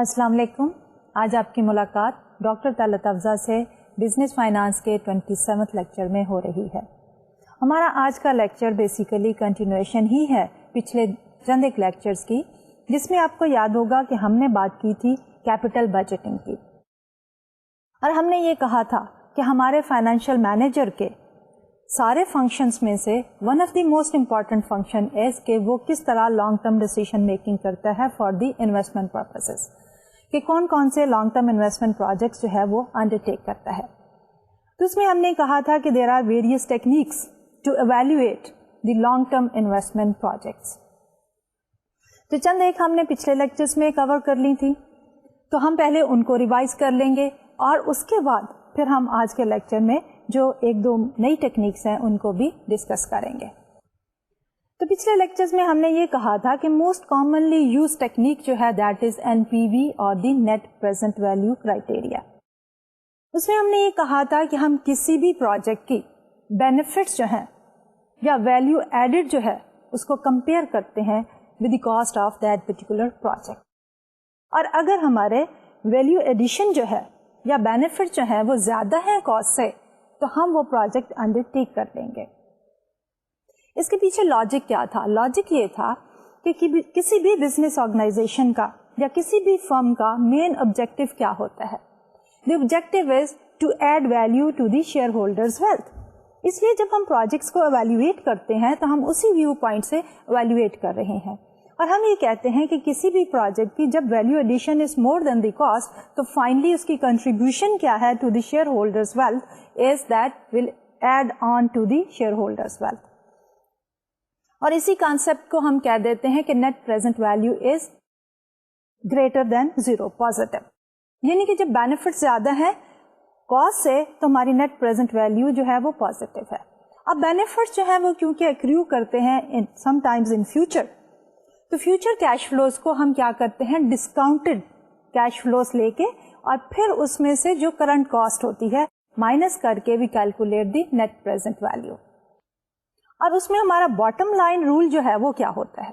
السلام علیکم. آج آپ کی ملاقات ڈاکٹر طلعت افضل سے بزنس فائنانس کے 27 لیکچر میں ہو رہی ہے. ہمارا آج کا لیکچر بیسیکلی کنٹینویشن ہی ہے پچھلے چند ایک لیکچرز کی، جس میں آپ کو یاد ہوگا کہ ہم نے بات کی تھی کیپٹل بجٹنگ کی، اور ہم نے یہ کہا تھا کہ ہمارے فائنینشیل مینیجر کے سارے فنکشنز میں سے one of the most important function is کہ وہ کس طرح لانگ ٹرم ڈیسیژن میکنگ کرتا ہے فار دی انویسٹمنٹ پرپسز، کہ کون کون سے لانگ ٹرم انویسٹمنٹ پروجیکٹس جو ہے وہ انڈر ٹیک کرتا ہے. تو اس میں ہم نے کہا تھا کہ there are various techniques to evaluate the long term investment projects. تو چند ایک ہم نے پچھلے لیکچرز میں کور کر لی تھی، تو ہم پہلے ان کو ریوائز کر لیں گے اور اس کے بعد پھر ہم آج کے لیکچر میں جو ایک دو نئی ٹیکنیکس ہیں ان کو بھی ڈسکس کریں گے. تو پچھلے لیکچرز میں ہم نے یہ کہا تھا کہ موسٹ کامنلی یوز ٹیکنیک جو ہے that is an P V اور the net present value criteria. اس میں ہم نے یہ کہا تھا کہ ہم کسی بھی پروجیکٹ کی بینیفٹس جو ہیں یا ویلیو ایڈڈ جو ہے اس کو کمپیئر کرتے ہیں with the cost of that particular project, اور اگر ہمارے ویلیو ایڈیشن جو ہے یا بینیفٹ جو ہے وہ زیادہ ہے کاسٹ سے تو ہم وہ پروجیکٹ انڈر ٹیک کر لیں گے. اس کے پیچھے لاجک کیا تھا؟ لاجک یہ تھا کہ کسی بھی بزنس آرگنائزیشن کا یا کسی بھی فرم کا مین آبجیکٹو کیا ہوتا ہے. The objective is to add value to the shareholders wealth. اس لیے جب ہم پروجیکٹس کو ایویلویٹ کرتے ہیں تو ہم اسی ویو پوائنٹ سے ایویلویٹ کر رہے ہیں، اور ہم یہ کہتے ہیں کہ کسی بھی پروجیکٹ کی جب value addition is more than the cost تو فائنلی اس کی کنٹریبیوشن کیا ہے to the shareholders wealth is that will add on to the shareholders wealth. اور اسی کانسیپٹ کو ہم کہہ دیتے ہیں کہ net present value is greater than zero, positive. یعنی کہ جب بینیفٹ زیادہ ہے کاسٹ سے تو ہماری نیٹ پریزنٹ ویلیو جو ہے وہ پازیٹو ہے. اب بینیفٹ جو ہے وہ کیونکہ ایکریو کرتے ہیں سم ٹائمز ان فیوچر، تو فیوچر کیش فلوز کو ہم کیا کرتے ہیں ڈسکاؤنٹڈ کیش فلوز لے کے اور پھر اس میں سے جو کرنٹ کاسٹ ہوتی ہے مائنس کر کے we calculate the net present value. اب اس میں ہمارا باٹم لائن رول جو ہے وہ کیا ہوتا ہے؟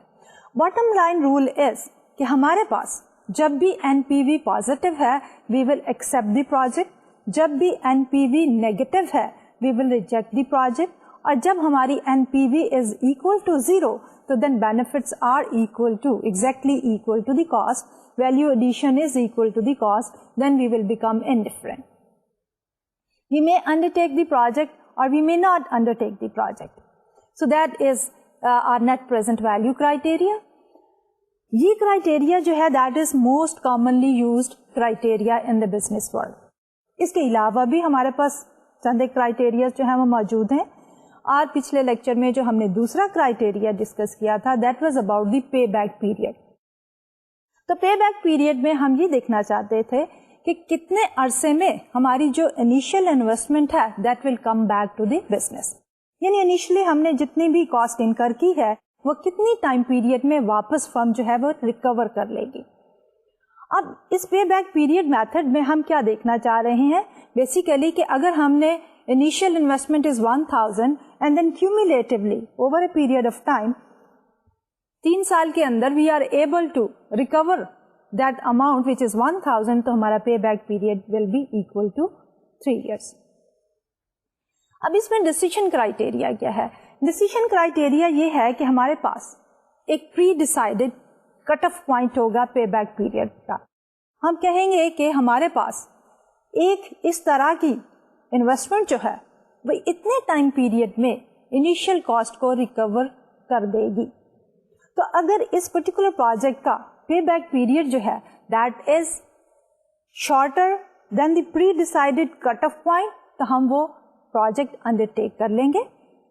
باٹم لائن رول از کہ ہمارے پاس جب بھی این پی وی پازیٹو ہے وی ول ایکسپٹ دی پروجیکٹ، جب بھی این پی وی نیگیٹو ہے وی ول ریجیکٹ دی پروجیکٹ، اور جب ہماری N P V is equal to zero تو then benefits are equal to, exactly equal to the cost, value addition is equal to the cost, then we will become indifferent. We may undertake the project or we may not undertake the project. So that is our net present value criteria. یہ criteria جو ہے that is most commonly used criteria in the business world. اس کے علاوہ بھی ہمارے پاس چند ایک criteria جو ہیں وہ موجود ہیں، اور پچھلے لیکچر میں جو ہم نے دوسرا کرائٹیریا ڈسکس کیا تھا that was about the pay back period. تو پے بیک پیریڈ میں ہم یہ دیکھنا چاہتے تھے کہ کتنے عرصے میں ہماری جو انیشیل انویسٹمنٹ ہے that will come back to the business, یعنی انیشلی ہم نے جتنی بھی کاسٹ انکر کی ہے وہ کتنی ٹائم پیریڈ میں واپس فرم جو ہے وہ ریکور کر لے گی. اب اس پے بیک پیریڈ میتھڈ میں ہم کیا دیکھنا چاہ رہے ہیں؟ بیسیکلی کہ اگر ہم نے initial investment is 1000 and then cumulatively over a period of time 3 سال کے اندر we are able to recover that amount which is 1000 تو ہمارا pay back period will be equal to 3 years. اب اس میں decision criteria کیا ہے؟ decision criteria یہ ہے کہ ہمارے پاس ایک pre decided cut off point ہوگا pay back period کا. ہم کہیں گے کہ ہمارے پاس ایک اس طرح کی انویسٹمنٹ جو ہے وہ اتنے ٹائم پیریڈ میں انیشیل کاسٹ کو ریکور کر دے گی. تو اگر اس پرٹیکولر پروجیکٹ کا پے بیک پیریڈ جو ہے that is shorter than the pre decided cut off point تو ہم وہ پروجیکٹ انڈر ٹیک کر لیں گے،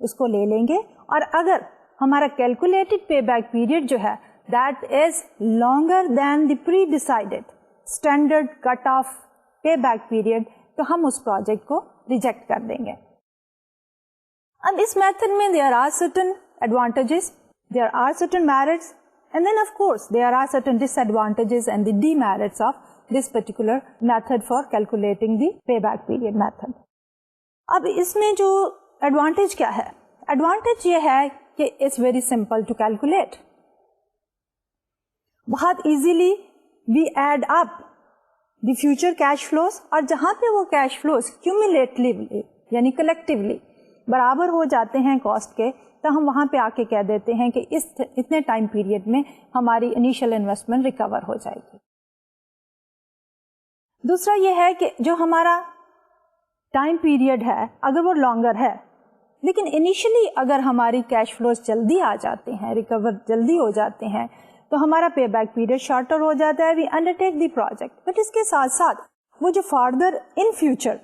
اس کو لے لیں گے. اور اگر ہمارا کیلکولیٹڈ پے بیک پیریڈ جو ہے that is longer than the pre decided standard cut off pay back period تو ہم اس پروجیکٹ کو ریجیکٹ کر دیں گے. اب اس میتھڈ میں there are certain advantages, there are certain merits, and then of course there are certain disadvantages and the demerits of this particular method for calculating the payback period method. اب اس میں جو advantage کیا ہے؟ Advantage یہ ہے کہ it's very simple to calculate. بہت easily we add up the future cash flows, اور جہاں پہ وہ cash flows cumulatively یعنی collectively برابر ہو جاتے ہیں کاسٹ کے, تو ہم وہاں پہ آ کے کہہ دیتے ہیں کہ اتنے ٹائم پیریڈ میں ہماری انیشیل انویسٹمنٹ ریکور ہو جائے گی. دوسرا یہ ہے کہ جو ہمارا ٹائم پیریڈ ہے اگر وہ لانگر ہے, لیکن انیشلی اگر ہماری کیش فلوز جلدی آ جاتے ہیں, ریکور جلدی ہو جاتے ہیں, تو ہمارا پے بیک پیریڈ شارٹر ہو جاتا ہے. We undertake the project, but اس کے ساتھ ساتھ وہ جو further in future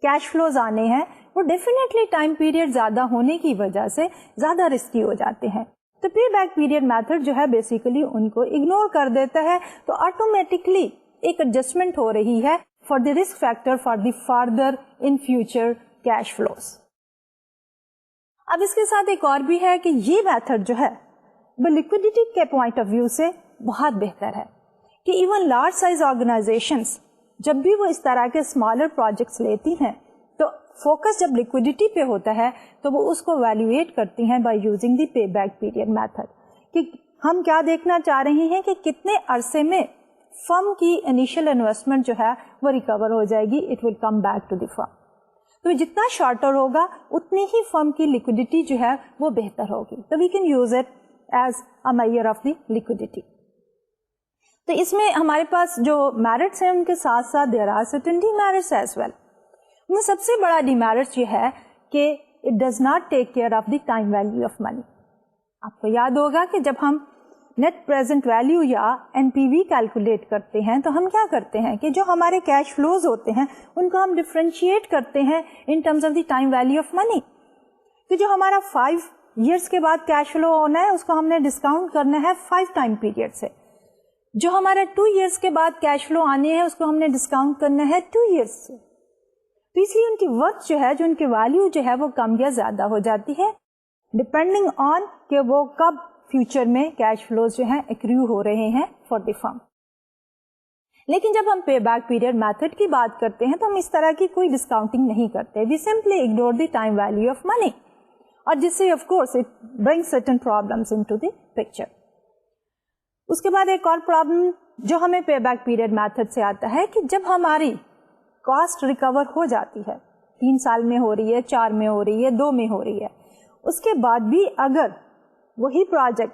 cash flows آنے ہیں وہ ڈیفینیٹلی ٹائم پیریڈ زیادہ ہونے کی وجہ سے زیادہ رسکی ہو جاتے ہیں. تو پے بیک پیریڈ میتھڈ جو ہے بیسیکلی ان کو اگنور کر دیتا ہے, تو آٹومیٹکلی ایک ایڈجسٹمنٹ ہو رہی ہے for the risk factor for the farther in future cash flows. اب اس کے ساتھ ایک اور بھی ہے کہ یہ میتھڈ جو ہے وہ لیکوڈیٹی کے پوائنٹ آف ویو سے بہت بہتر ہے, کہ ایون لارج سائز آرگنائزیشنز جب بھی وہ اس طرح کے اسمالر پروجیکٹس لیتی ہیں تو فوکس جب لیکوڈیٹی پہ ہوتا ہے تو وہ اس کو ویلیویٹ کرتی ہیں by using the pay back period method, کہ ہم کیا دیکھنا چاہ رہے ہیں کہ کتنے عرصے میں فرم کی انیشیل انویسٹمنٹ جو ہے وہ ریکور ہو جائے گی, it will come back to the firm. تو جتنا شارٹر ہوگا اتنی ہی فرم کی لیکوڈیٹی جو ہے وہ بہتر ہوگی. تو we can use it as a measure of the liquidity. تو اس میں ہمارے پاس جو میرٹس ہیں ان کے ساتھ ساتھ there are certain demerits as well. ان میں سب سے بڑا ڈی میرٹ یہ ہے کہ it does not take care of the time value of money. آپ کو یاد ہوگا کہ جب ہم نیٹ پریزنٹ ویلیو یا این پی وی کیلکولیٹ کرتے ہیں تو ہم کیا کرتے ہیں کہ جو ہمارے کیش فلوز ہوتے ہیں ان کو ہم ڈفرینشیٹ کرتے ہیں ان terms of the time value of منی. تو جو ہمارا 5 ایئرس کے بعد کیش فلو ہونا ہے اس کو ہم نے ڈسکاؤنٹ کرنا ہے 5 ٹائم پیریڈ سے. جو ہمارا 2 ایئرس کے بعد کیش فلو آنے ہیں اس کو ہم نے ڈسکاؤنٹ کرنا ہے 2 ایئرس سے. تو اس لیے ان کی ورتھ جو ہے, جو ان کی ویلیو جو ہے وہ کم یا زیادہ ہو جاتی ہے ڈپینڈنگ آن کہ وہ کب فیوچر میں کیش فلوز جو ہیں ایکریو ہو رہے ہیں فار دی فرم. لیکن جب ہم پے بیک پیریڈ میتھڈ کی بات کرتے ہیں تو ہم اس طرح کی کوئی ڈسکاؤنٹنگ نہیں کرتے. We simply ignore the time value of money, اور جس سے of course it brings certain problems into the picture. اس کے بعد ایک اور پرابلم جو ہمیں پے بیک پیریڈ میتھڈ سے آتا ہے کہ جب ہماری کاسٹ ریکور ہو جاتی ہے, 3 سال میں ہو رہی ہے, 4 میں ہو رہی ہے, 2 میں ہو رہی ہے, اس کے بعد بھی اگر وہی پروجیکٹ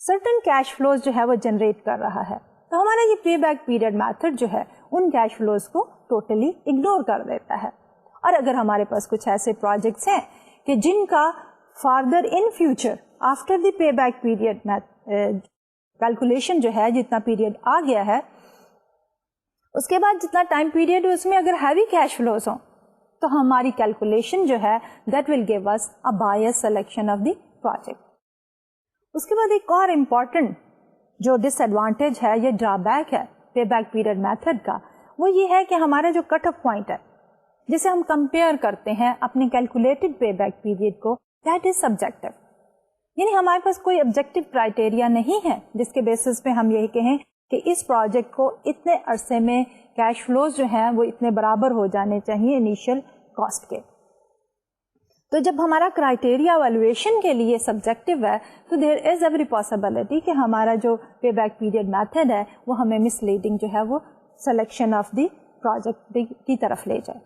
سرٹن کیش فلوز جو ہے وہ جنریٹ کر رہا ہے تو ہمارا یہ پے بیک پیریڈ میتھڈ جو ہے ان کیش فلوز کو ٹوٹلی اگنور کر دیتا ہے. اور اگر ہمارے پاس کچھ ایسے پروجیکٹس ہیں کہ جن کا farther in future after the pay back period calculation جو ہے جتنا پیریڈ آ گیا ہے اس کے بعد جتنا ٹائم پیریڈ اس میں اگر ہیوی کیش فلوز ہوں تو ہماری کیلکولیشن جو ہے that will give us a bias selection of the project. اس کے بعد ایک اور امپورٹنٹ جو ڈس ایڈوانٹیج ہے یا ڈرا بیک ہے پے بیک پیریڈ میتھڈ کا, وہ یہ ہے کہ ہمارا جو کٹ آف پوائنٹ ہے جسے ہم کمپیئر کرتے ہیں اپنے کیلکولیٹڈ پے بیک پیریڈ کو, دیٹ از سبجیکٹو. یعنی ہمارے پاس کوئی آبجیکٹو کرائٹیریا نہیں ہے جس کے بیسس پہ ہم یہ کہیں کہ اس پروجیکٹ کو اتنے عرصے میں کیش فلوز جو ہیں وہ اتنے برابر ہو جانے چاہیے انیشیل کاسٹ کے. تو جب ہمارا کرائٹیریا ایویلویشن کے لیے سبجیکٹو ہے تو دیر از ایوری پاسبلٹی کہ ہمارا جو پے بیک پیریڈ میتھڈ ہے وہ ہمیں مس لیڈنگ جو ہے وہ سلیکشن آف دی پروجیکٹ کی طرف لے جائے.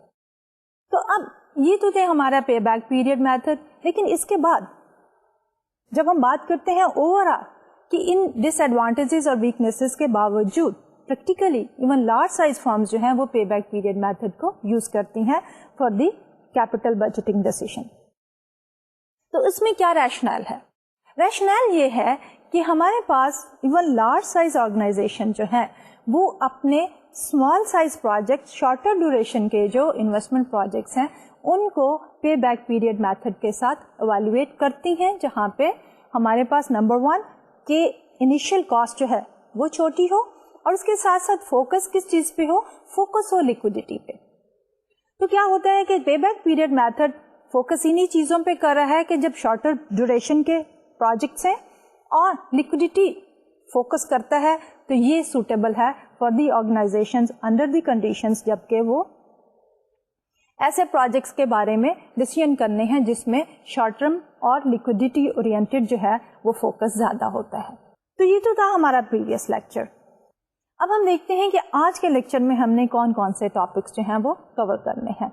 تو اب یہ تو تھے ہمارا پے بیک پیریڈ میتھڈ, لیکن اس کے بعد جب ہم بات کرتے ہیں اوور آل کہ ان ڈس ایڈوانٹیجز اور ویکنیسز کے باوجود practically even large size firms جو ہیں وہ پے بیک پیریڈ میتھڈ کو یوز کرتی ہیں for the capital budgeting decision. تو اس میں کیا ریشنل ہے؟ ریشنل یہ ہے کہ ہمارے پاس ایون لارج سائز آرگنائزیشن جو ہیں وہ اپنے small size project shorter duration کے جو انویسٹمنٹ پروجیکٹس ہیں ان کو پے بیک پیریڈ میتھڈ کے ساتھ ایویلویٹ کرتی ہیں, جہاں پہ ہمارے پاس نمبر 1 کہ انیشیل کاسٹ جو ہے وہ چھوٹی ہو اور اس کے ساتھ ساتھ فوکس کس چیز پہ ہو, فوکس ہو لیکوڈیٹی پہ. تو کیا ہوتا ہے کہ pay back period method focus انہی چیزوں پہ کر رہا ہے کہ جب شارٹر ڈیوریشن کے پروجیکٹس ہیں اور لیکوڈیٹی فوکس کرتا ہے تو یہ سوٹیبل ہے for the organisations under the conditions جبکہ وہ ایسے پروجیکٹس کے بارے میں ڈیسیژن کرنے ہیں جس میں شارٹ ٹرم اور لیکوڈیٹی اورینٹیڈ جو ہے وہ فوکس زیادہ ہوتا ہے. تو یہ تو تھا ہمارا پریویس لیکچر. اب ہم دیکھتے ہیں کہ آج کے لیکچر میں ہم نے کون کون سے ٹاپکس جو ہیں وہ کور کرنے ہیں.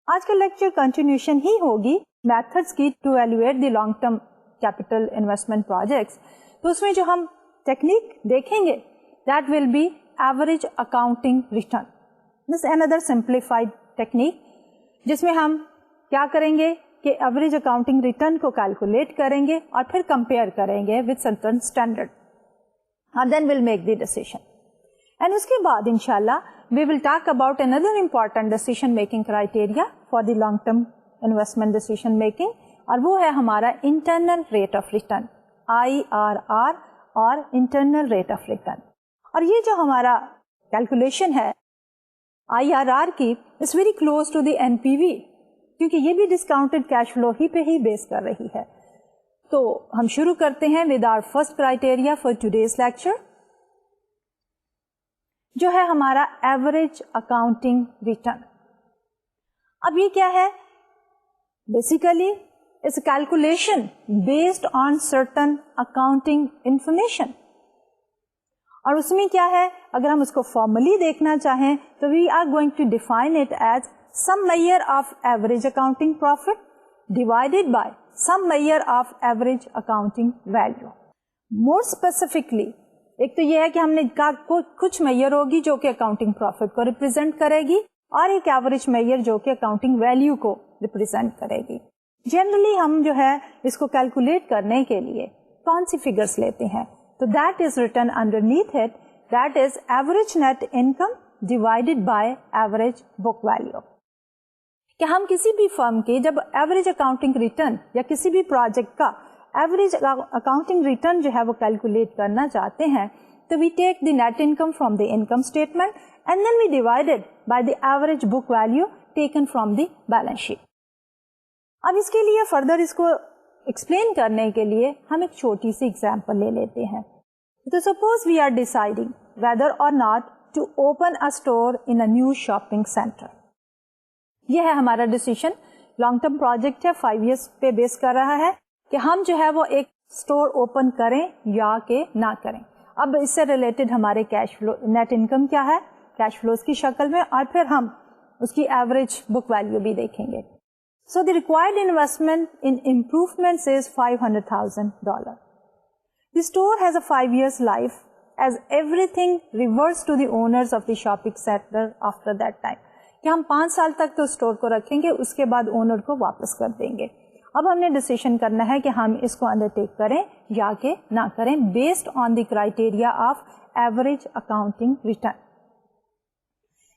آج کا لیکچر کنٹینیوشن ہی ہوگی میتھڈس کی to evaluate the long term capital investment projects. تو اس میں جو ہم ٹیکنیک دیکھیں گے that will be average accounting return. This another simplified technique جس میں ہم کیا کریں گے کہ ایوریج اکاؤنٹنگ ریٹرن کو کیلکولیٹ کریں گے اور پھر کمپیئر کریں گے with certain standard and then we'll make the decision. And اس کے بعد انشاءاللہ we will talk about another important decision making criteria for the long term investment decision making اور وہ ہے ہمارا internal rate of return IRR اور internal rate of return. اور یہ جو ہمارا calculation ہے IRR کی is very close to the NPV کیونکہ یہ بھی discounted cash flow ہی پہ ہی بیس کر رہی ہے. تو ہم شروع کرتے ہیں with our first criteria for today's lecture جو ہے ہمارا ایوریج اکاؤنٹنگ ریٹرن. اب یہ کیا ہے؟ Basically it's a calculation based on certain accounting information. اور اس میں کیا ہے، اگر ہم اس کو فارملی دیکھنا چاہیں تو we are going to define it as some measure of average accounting profit divided by some measure of average accounting value. More specifically ایک تو یہ ہے کہ ہم نے کہا کچھ میئر ہوگی جو کہ اکاؤنٹنگ پروفٹ کو ریپرزینٹ کرے گی اور ایک ایوریج میئر جو کہ اکاؤنٹنگ ویلیو کو ریپرزینٹ کرے گی. جنرلی ہم جو ہے اس کو کیلکولیٹ کرنے کے لیے کون سی فگرس لیتے ہیں؟ تو that is written underneath it that is average net income divided by average book value. کہ ہم کسی بھی فرم کے جب ایوریج اکاؤنٹنگ ریٹرن یا کسی بھی پروجیکٹ کا ایوریج اکاؤنٹنگ ریٹرن جو ہے وہ کیلکولیٹ کرنا چاہتے ہیں تو we take the net income from the income statement and then we divided by the average book value taken from the balance sheet. اب اس کے لیے فردر اس کو ایکسپلین کرنے کے لیے ہم ایک چھوٹی سی ایگزامپل لے لیتے ہیں. تو suppose we are deciding whether or not to open a store in a new shopping centre. یہ ہے ہمارا ڈیسیشن، لانگ ٹرم پروجیکٹ ہے، 5 ایئرس پہ بیس کر رہا ہے کہ ہم جو ہے وہ ایک اسٹور اوپن کریں یا کہ نہ کریں. اب اس سے ریلیٹڈ ہمارے کیش فلو نیٹ انکم کیا ہے کیش فلوز کی شکل میں، اور پھر ہم اس کی ایوریج بک ویلیو بھی دیکھیں گے. So the required investment in improvements is $500,000. The store has a 5 years life as everything reverts to the owners of the shopping center after that time. کہ ہم 5 سال تک تو اسٹور کو رکھیں گے، اس کے بعد اونر کو واپس کر دیں گے. اب ہم نے ڈیسیشن کرنا ہے کہ ہم اس کو انڈر ٹیک کریں یا کہ نہ کریں based on the criteria of average accounting return.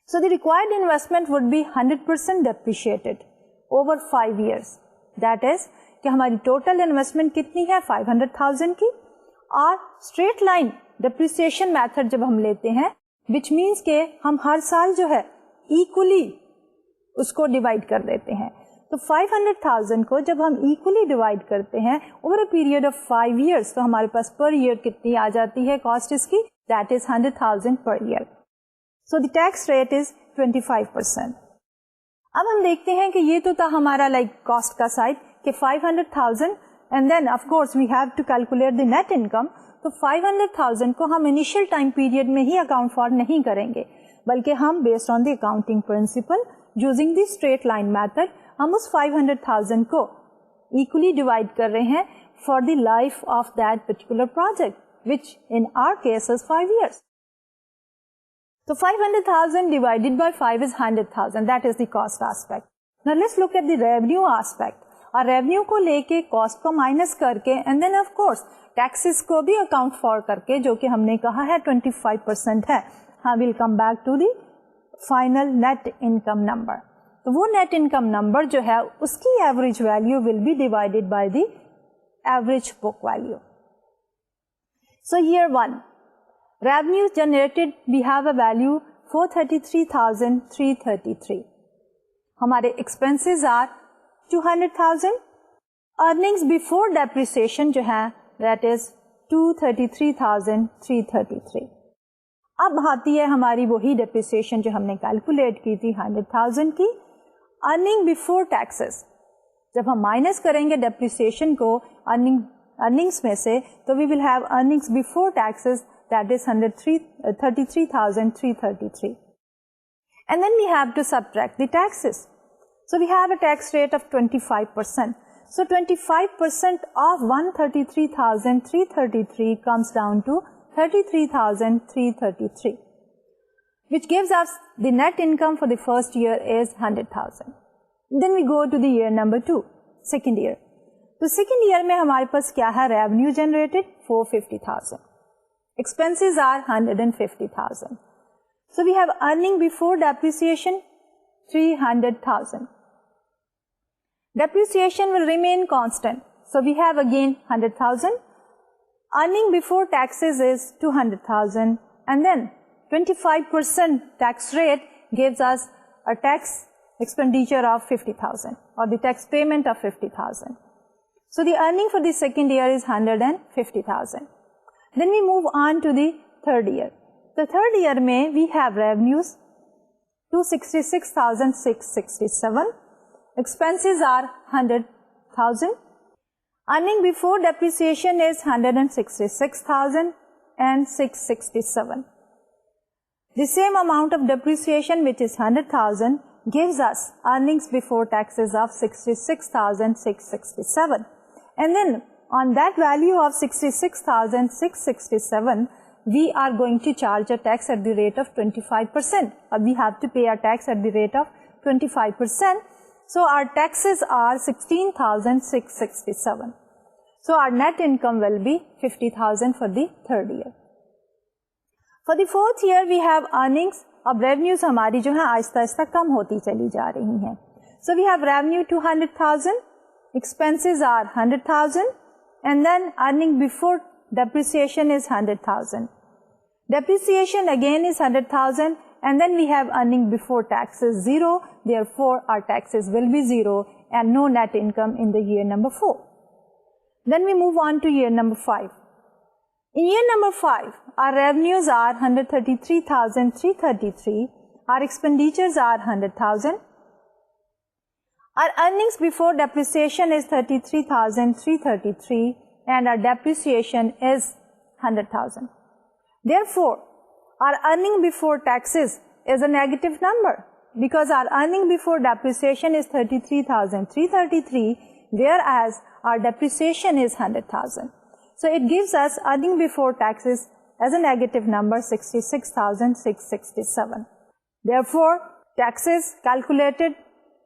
So the required investment would be 100% depreciated over 5 years. That is کہ ہماری ٹوٹل انویسٹمنٹ کتنی ہے 500,000 کی، اور اسٹریٹ لائن ڈیپریسیشن میتھڈ جب ہم لیتے ہیں وچ مینس کہ ہم ہر سال جو ہے ایکولی اس کو ڈیوائڈ کر دیتے ہیں. تو 500,000 کو جب ہم ایکولی ڈیوائڈ کرتے ہیں over a period of 5 years تو ہمارے پاس پر ایئر کتنی آ جاتی ہے کاسٹ اس کی، that is 100,000 per year. So the tax rate is 25%. اب ہم دیکھتے ہیں کہ یہ تو تھا ہمارا لائک کاسٹ کا سائڈ کہ 500,000 and then of course we have to calculate the net income. تو 500,000 کو ہم انیشیل ٹائم پیریڈ میں ہی اکاؤنٹ فار نہیں کریں گے، بلکہ ہم based on the accounting principle using the straight line method ہم اس 500,000 کو ایکولی ڈیوائڈ کر رہے ہیں for the life of that particular project which in our case is 5 years. تو 500,000 divided by 5 is 100,000. That is the cost aspect. Now let's look at the revenue aspect. اور revenue کو لے کے cost کو minus کر کے and then of course taxes کو بھی اکاؤنٹ فار کر کے جو کہ ہم نے کہا ہے 25% ہے. ہاں we'll come back to the final net income number. تو وہ نیٹ انکم نمبر جو ہے اس کی average value will be divided by the average book value. So year 1 revenue generated we have a value 433,333. ہمارے expenses are 200,000. earnings before depreciation جو ہے that is 233,333. اب آتی ہے ہماری وہی depreciation جو ہم نے کیلکولیٹ کی تھی 100,000 کی. earning before taxes جب ہم مائنس کریں گے depreciation کو ارننگس میں سے تو we will have earnings before taxes that is 33,333. And then we have to subtract the taxes. So we have a tax rate of 25%. So 25% of 133,333 comes down to 33,333, which gives us the net income for the first year is 100,000. Then we go to the year number 2, second year. تو second year میں ہمارے پاس کیا ہے؟ Revenue generated 450,000. Expenses are 150,000. So we have earning before depreciation 300,000. Depreciation will remain constant. So we have again 100,000. Earning before taxes is 200,000. And then 25% tax rate gives us a tax expenditure of 50,000 or the tax payment of 50,000. So the earning for the second year is 150,000. Then we move on to the third year. The third year may we have revenues 266,667. Expenses are 100,000. Earning before depreciation is 166,667. The same amount of depreciation, which is 100,000, gives us earnings before taxes of 66,667. And then on that value of 66,667, we are going to charge a tax at the rate of 25%. Or we have to pay a tax at the rate of 25%. So our taxes are 16,667. So our net income will be 50,000 for the third year. For the fourth year we have earnings. اب revenues ہماری جو ہے آہستہ آہستہ کم ہوتی چلی جا رہی ہیں. So we have revenue 200,000, expenses are 100,000, and then earning before depreciation is 100,000. Depreciation again is 100,000, and then we have earning before taxes 0, therefore our taxes will be 0 and no net income in the year number 4. Then we move on to year number 5. In year number 5, our revenues are 133,333, our expenditures are 100,000, our earnings before depreciation is 33,333, and our depreciation is 100,000. Therefore, our earning before taxes is a negative number because our earning before depreciation is 33,333, whereas our depreciation is 100,000. So it gives us earning before taxes as a negative number 66,667. Therefore, taxes calculated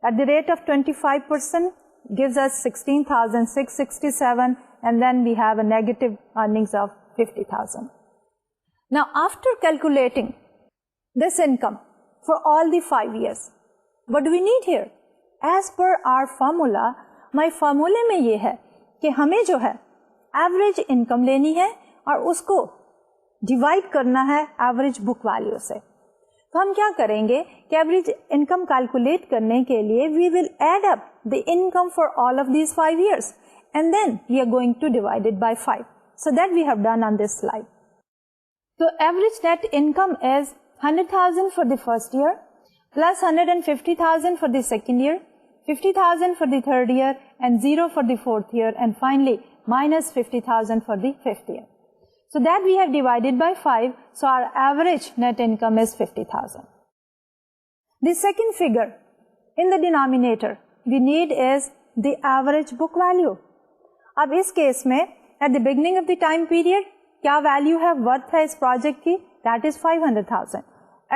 at the rate of 25% gives us 16,667, and then we have a negative earnings of 50,000. Now after calculating this income for all the 5 years, what do we need here? As per our formula, my formula میں یہ ہے کہ ہمیں جو ہے average income لینی ہے اور اس کو ڈیوائڈ کرنا ہے ایوریج بک ویلیو سے. تو ہم کیا کریں گے کہ ایوریج انکم کیلکولیٹ کرنے کے لیے we will add up the income for all of these 5 years and then we are going to divide it by 5. So that we have done on this slide. تو average net income is 100,000 for the first year plus 150,000 for the second year, 50,000 for the third year and 0 for the fourth year, and finally minus 50,000 for the fifth year. So that we have divided by 5, so our average net income is 50,000. The second figure in the denominator we need is the average book value. اب اس case میں at the beginning of the time period کیا value ہے, worth ہے اس project کی, that is 500,000.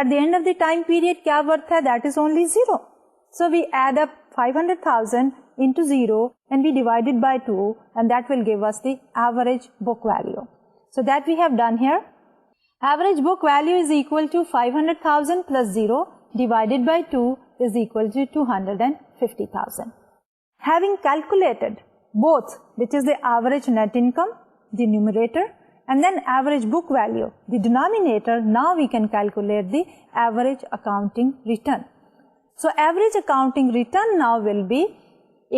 At the end of the time period کیا worth ہے, that is only 0. So we add up 500,000 into 0 and we divide it by 2, and that will give us the average book value. So that we have done here. Average book value is equal to 500,000 plus 0 divided by 2 is equal to 250,000. Having calculated both, which is the average net income, the numerator, and then average book value, the denominator, now we can calculate the average accounting return. So average accounting return now will be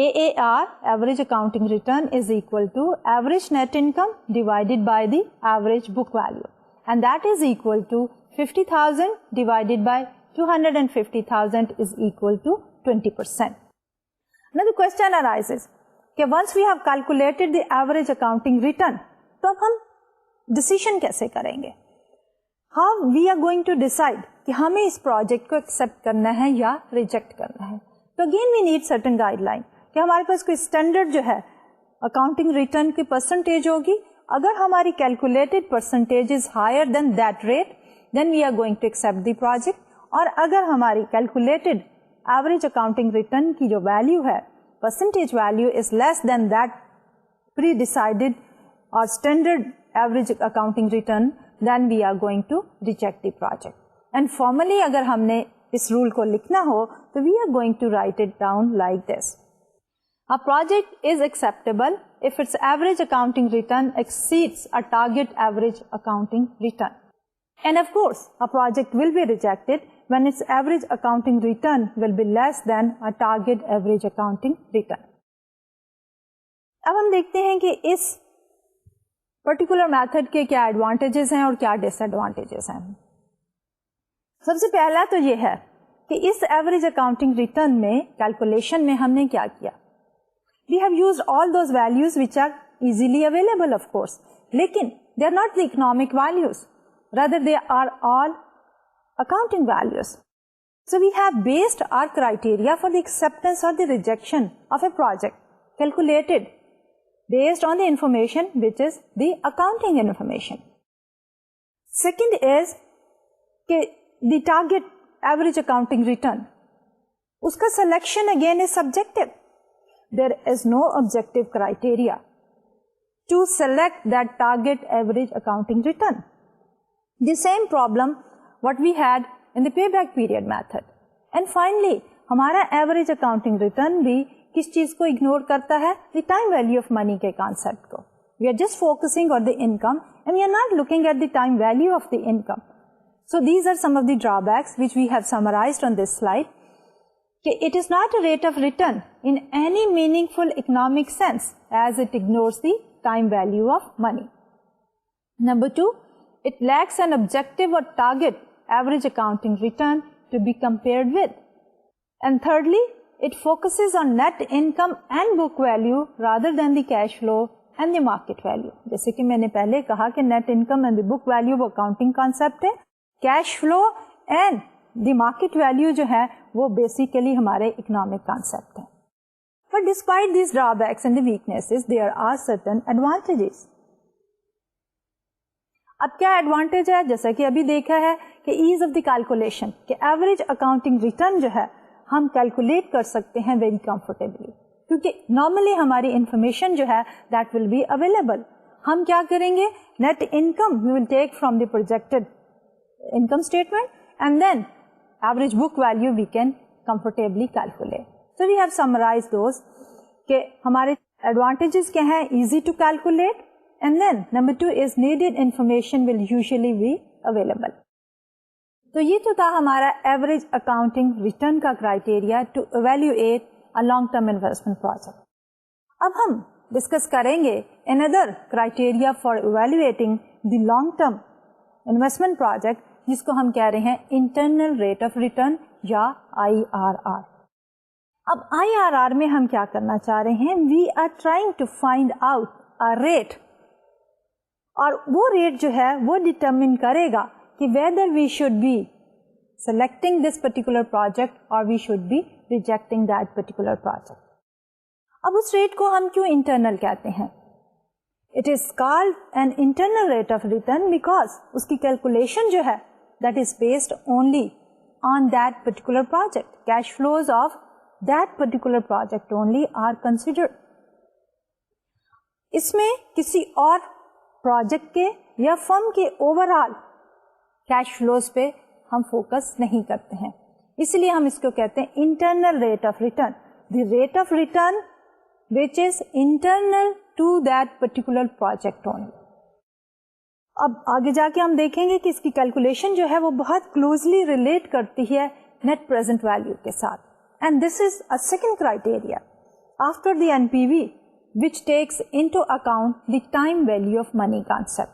AAR, average accounting return, is equal to average net income divided by the average book value, and that is equal to 50,000 divided by 250,000 is equal to 20%. Now the question arises that once we have calculated the average accounting return, تو ہم ڈسیشن کیسے کریں گے, how we are going to decide کہ ہمیں اس project کو accept کرنا ہے یا ریجیکٹ کرنا ہے. تو again we need certain guideline کہ ہمارے پاس کوئی اسٹینڈرڈ جو ہے اکاؤنٹنگ ریٹرن کی پرسنٹیج ہوگی. اگر ہماری calculated percentage is higher than that rate then we are going to accept the project. اور اگر ہماری کیلکولیٹڈ ایوریج اکاؤنٹنگ ریٹرن کی جو ویلو ہے percentage value is less than that pre-decided or standard average accounting return, then we are going to reject the project. And formally اگر ہم نے اس rule کو لکھنا ہو تو we are going to write it down like this. A project is acceptable if its average accounting return exceeds a target average accounting return. And of course, a project will be rejected when its average accounting return will be less than a target average accounting return. اب ہم دیکھتے ہیں کہ اس particular method کے کیا advantages ہیں اور کیا ڈس ایڈوانٹیجز ہیں. سب سے پہلا تو یہ ہے کہ اس ایوریج اکاؤنٹنگ ریٹرن میں کیلکولیشن میں ہم نے کیا کیا, we have used all those values which are easily available of course, لیکن they are not the economic values, rather they are all accounting values. So we have based our criteria for the acceptance or the rejection of a project calculated based on the information which is the accounting information. Second is the target average accounting return. Uska selection again is subjective. There is no objective criteria to select that target average accounting return. The same problem what we had in the payback period method. And finally, ہمارا average accounting return بھی کس چیز کو ignore کرتا ہے, the time value of money کے concept کو. We are just focusing on the income and we are not looking at the time value of the income. So these are some of the drawbacks which we have summarized on this slide. It is not a rate of return in any meaningful economic sense as it ignores the time value of money. Number 2, it lacks an objective or target average accounting return to be compared with. And thirdly, it focuses on net income and book value rather than the cash flow and the market value. جیسے کہ میں نے پہلے کہا کہ net income and the book value وہ accounting concept ہے, cash flow and the market value جو ہے وہ basically ہمارے economic concept ہے. But despite these drawbacks and the weaknesses, there are certain advantages. اب کیا ایڈوانٹیج ہے, جیسا کہ ابھی دیکھا ہے کہ ایز آف دی کیلکولیشن, کہ ایوریج اکاؤنٹنگ ریٹرن جو ہے ہم کیلکولیٹ کر سکتے ہیں ویری کمفرٹیبلی, کیونکہ نارملی ہماری انفارمیشن جو ہے دیٹ ول بی اویلیبل. ہم کیا کریں گے, net income we will take from the projected income statement and then average book value we can comfortably calculate. So we have summarise those کہ ہمارے ایڈوانٹیجز کیا ہیں, easy to calculate. And then number 2 is needed information will usually be available. تو یہ تو تھا ہمارا average accounting return کا criteria to evaluate a long term investment project. اب ہم ڈسکس کریں گے another criteria for evaluating the long term investment project جس کو ہم کہہ رہے ہیں internal rate of return یا IRR. اب IRR میں ہم کیا کرنا چاہ رہے ہیں, we are trying to find out a rate, اور وہ ریٹ جو ہے وہ ڈٹرمن کرے گا کہ whether we should be selecting this particular project or we should be rejecting that particular project. اب اس ریٹ کو ہم کیوں انٹرنل کہتے ہیں, it is called an internal rate of return because اس کی کیلکولیشن جو ہے that is based only on that particular project. Cash flows of that particular project only are considered. اس میں کسی اور پروجیکٹ کے یا فرم کے اوور آل کیش فلوز پہ ہم فوکس نہیں کرتے ہیں, اس لیے ہم اس کو کہتے ہیں internal rate of return, the rate of return which is internal to that particular project only. اب آگے جا کے ہم دیکھیں گے کہ اس کی کیلکولیشن جو ہے وہ بہت کلوزلی ریلیٹ کرتی ہے نیٹ پریزنٹ ویلو کے ساتھ, and this is a second criteria after the NPV which takes into account the time value of money concept.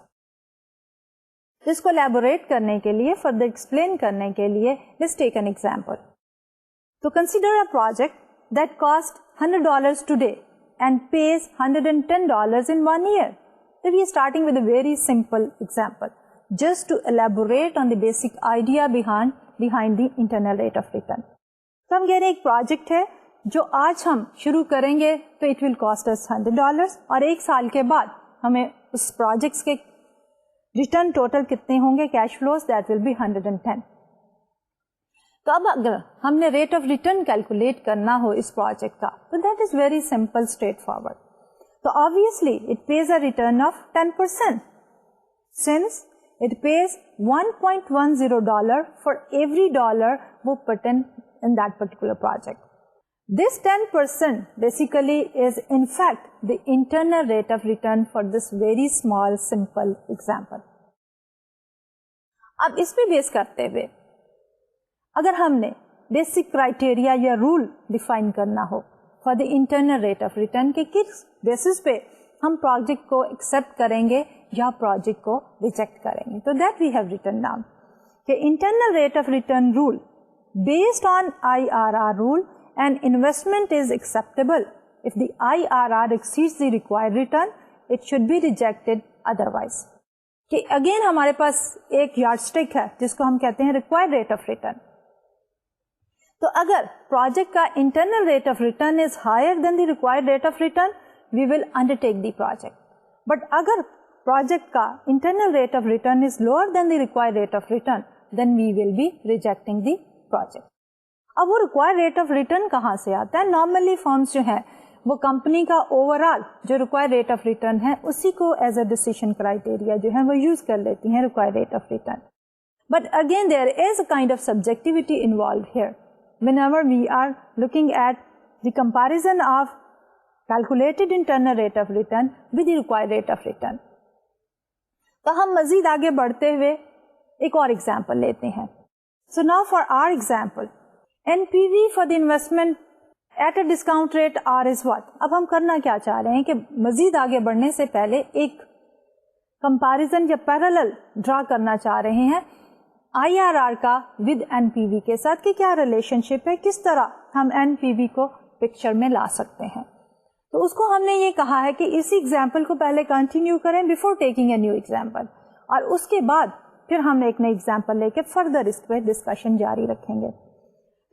اس کو elaborate کرنے کے لیے, further explain کرنے کے لیے, let's take an example. So consider a project that costs $100 today and pays $110 in 1 year. So we are starting with a very simple example, just to elaborate on the basic idea behind the internal rate of return. تو ہم کہہ رہے ہیں ایک project ہے جو آج ہم شروع کریں گے تو اٹ ول کاسٹ اس $100 اور ایک سال کے بعد ہمیں اس پروجیکٹس کے ریٹرن ٹوٹل کتنے ہوں گے cash flows, that will be 110. تو اب اگر ہم نے ریٹ آف ریٹرن کیلکولیٹ کرنا ہو اس پروجیکٹ کا تو that is very simple straight forward. تو obviously it pays a return of 10% since it pays $1.10 for every dollar we put in that particular project. This 10% basically is in fact the internal rate of return for this very small simple example. اب اس پہ بیس کرتے ہوئے اگر ہم نے basic criteria یا rule define کرنا ہو for the internal rate of return کہ کس بیسس پہ ہم پروجیکٹ کو ایکسپٹ کریں گے یا پروجیکٹ کو ریجیکٹ کریں گے, تو that we have written down کہ internal rate of return rule based on IRR rule and investment is acceptable. If the IRR exceeds the required return, it should be rejected otherwise. کہ again ہمارے پاس ایک yard stick ہے جس کو ہم کہتے ہیں required rate of return. تو اگر پروجیکٹ کا internal rate of return is higher than the required rate of return, we will undertake the project. But اگر پروجیکٹ کا internal rate of return is lower than the required rate of return, then we will be rejecting the project. اب وہ require rate of return کہاں سے آتا ہے؟ Normally firms جو ہیں وہ کمپنی کا اوور آل جو ریکوائر ریٹ آف ریٹرن ہے اسی کو ایز اے ڈیسیشن کرائٹیریا جو ہے وہ یوز کر لیتی ہیں require rate of return. But again there is a kind of subjectivity involved here whenever we are looking at the comparison of calculated internal rate of return with the require rate of return. تو ہم مزید آگے بڑھتے ہوئے ایک اور example لیتے ہیں. So now for our example NPV for the investment at a discount rate R is what؟ اب ہم کرنا کیا چاہ رہے ہیں کہ مزید آگے بڑھنے سے پہلے ایک کمپیریزن یا پیرالل ڈرا کرنا چاہ رہے ہیں IRR کا ود NPV کے ساتھ کہ کیا ریلیشن شپ ہے, کس طرح ہم NPV کو پکچر میں لا سکتے ہیں. تو اس کو ہم نے یہ کہا ہے کہ اسی ایگزامپل کو پہلے کنٹینیو کریں before taking a new example, اور اس کے بعد پھر ہم ایک نئی ایگزامپل لے کے فردر اس پہ ڈسکشن جاری رکھیں گے.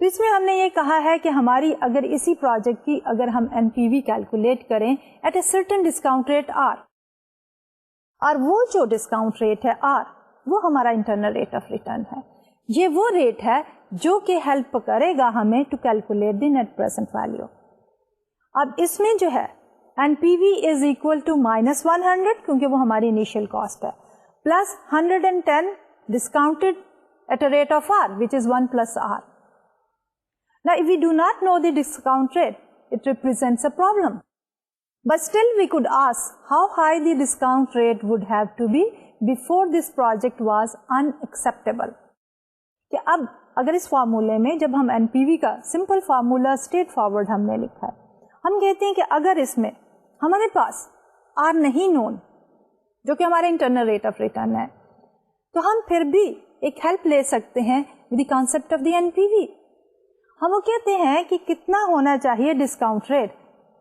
تو اس میں ہم نے یہ کہا ہے کہ ہماری اگر اسی پروجیکٹ کی اگر ہم NPV کیلکولیٹ کریں at a certain discount rate R, اور وہ جو ڈسکاؤنٹ ریٹ ہے R وہ ہمارا انٹرنل ریٹ آف ریٹرن ہے. یہ وہ ریٹ ہے جو کہ ہیلپ کرے گا ہمیں to calculate the net present value. اب اس میں جو ہے NPV از اکول ٹو -100 کیونکہ وہ ہماری انیشیل کاسٹ ہے, plus 110 discounted at a rate of R which is 1 plus R. Now, if we do not know the discount rate, it represents a problem. But still we could ask how high the discount rate would have to be before this project was unacceptable. کہ اب اگر اس فارمولے میں جب ہم NPV کا simple formula straight forward ہم نے لکھا ہے, ہم کہتے ہیں کہ اگر اس میں ہمارے پاس R نہیں نون جو کہ ہمارا انٹرنل ریٹ آف ریٹرن ہے, تو ہم پھر بھی ایک ہیلپ لے سکتے ہیں with the concept of the NPV. ہم وہ کہتے ہیں کہ کتنا ہونا چاہیے ڈسکاؤنٹ ریٹ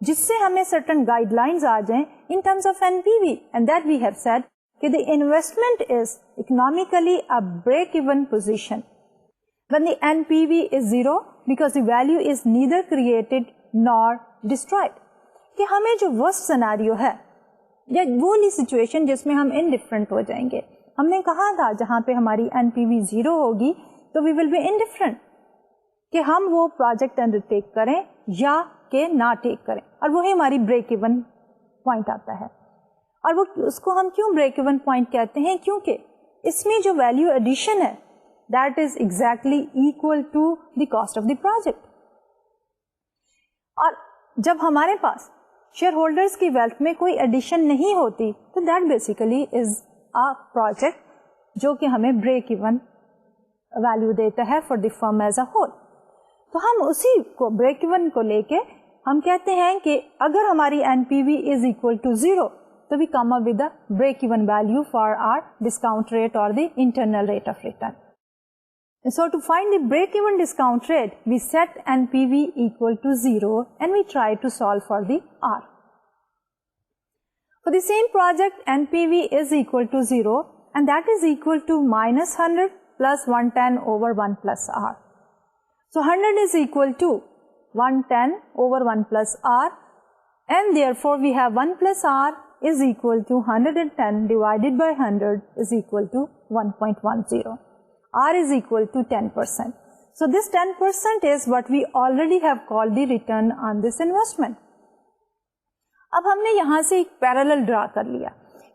جس سے ہمیں سرٹن گائیڈ لائنز آ جائیں in terms of NPV, and that we have said کہ the investment is economically a break even position when the NPV is 0 because the value is neither created nor destroyed. کہ ہمیں جو worst scenario ہے یا وہ لی situation جس میں ہم indifferent ہو جائیں گے, ہم نے کہا تھا جہاں پہ ہماری NPV 0 ہوگی تو we will be indifferent کہ ہم وہ پروجیکٹ انڈر ٹیک کریں یا کہ نہ ٹیک کریں, اور وہی ہماری بریک ایون پوائنٹ آتا ہے. اور وہ اس کو ہم کیوں بریک ایون پوائنٹ کہتے ہیں؟ کیونکہ اس میں جو ویلیو ایڈیشن ہے that is exactly equal to the cost of the project. اور جب ہمارے پاس شیئر ہولڈرس کی ویلتھ میں کوئی ایڈیشن نہیں ہوتی تو that basically is a project جو کہ ہمیں بریک ایون ویلیو دیتا ہے for the firm as a whole. تو ہم اسی کو بریک ایون کو لے کے ہم کہتے ہیں کہ اگر ہماری NPV از اکول ٹو 0 تو we come up with the break even value for our discount rate or the internal rate of return. And so to find the break even discount rate, we set NPV equal to 0 and we try to solve for the R. For the same project, NPV is equal to 0 and that is equal to minus 100 plus 110 over 1 plus R. So 100 is equal to 110 over 1 plus R, and therefore we have 1 plus R is equal to 110 divided by 100 is equal to 1.10. R is equal to 10%. So this 10% is what we already have called the return on this investment. اب ہم نے یہاں سے ایک parallel ڈرا کر لیا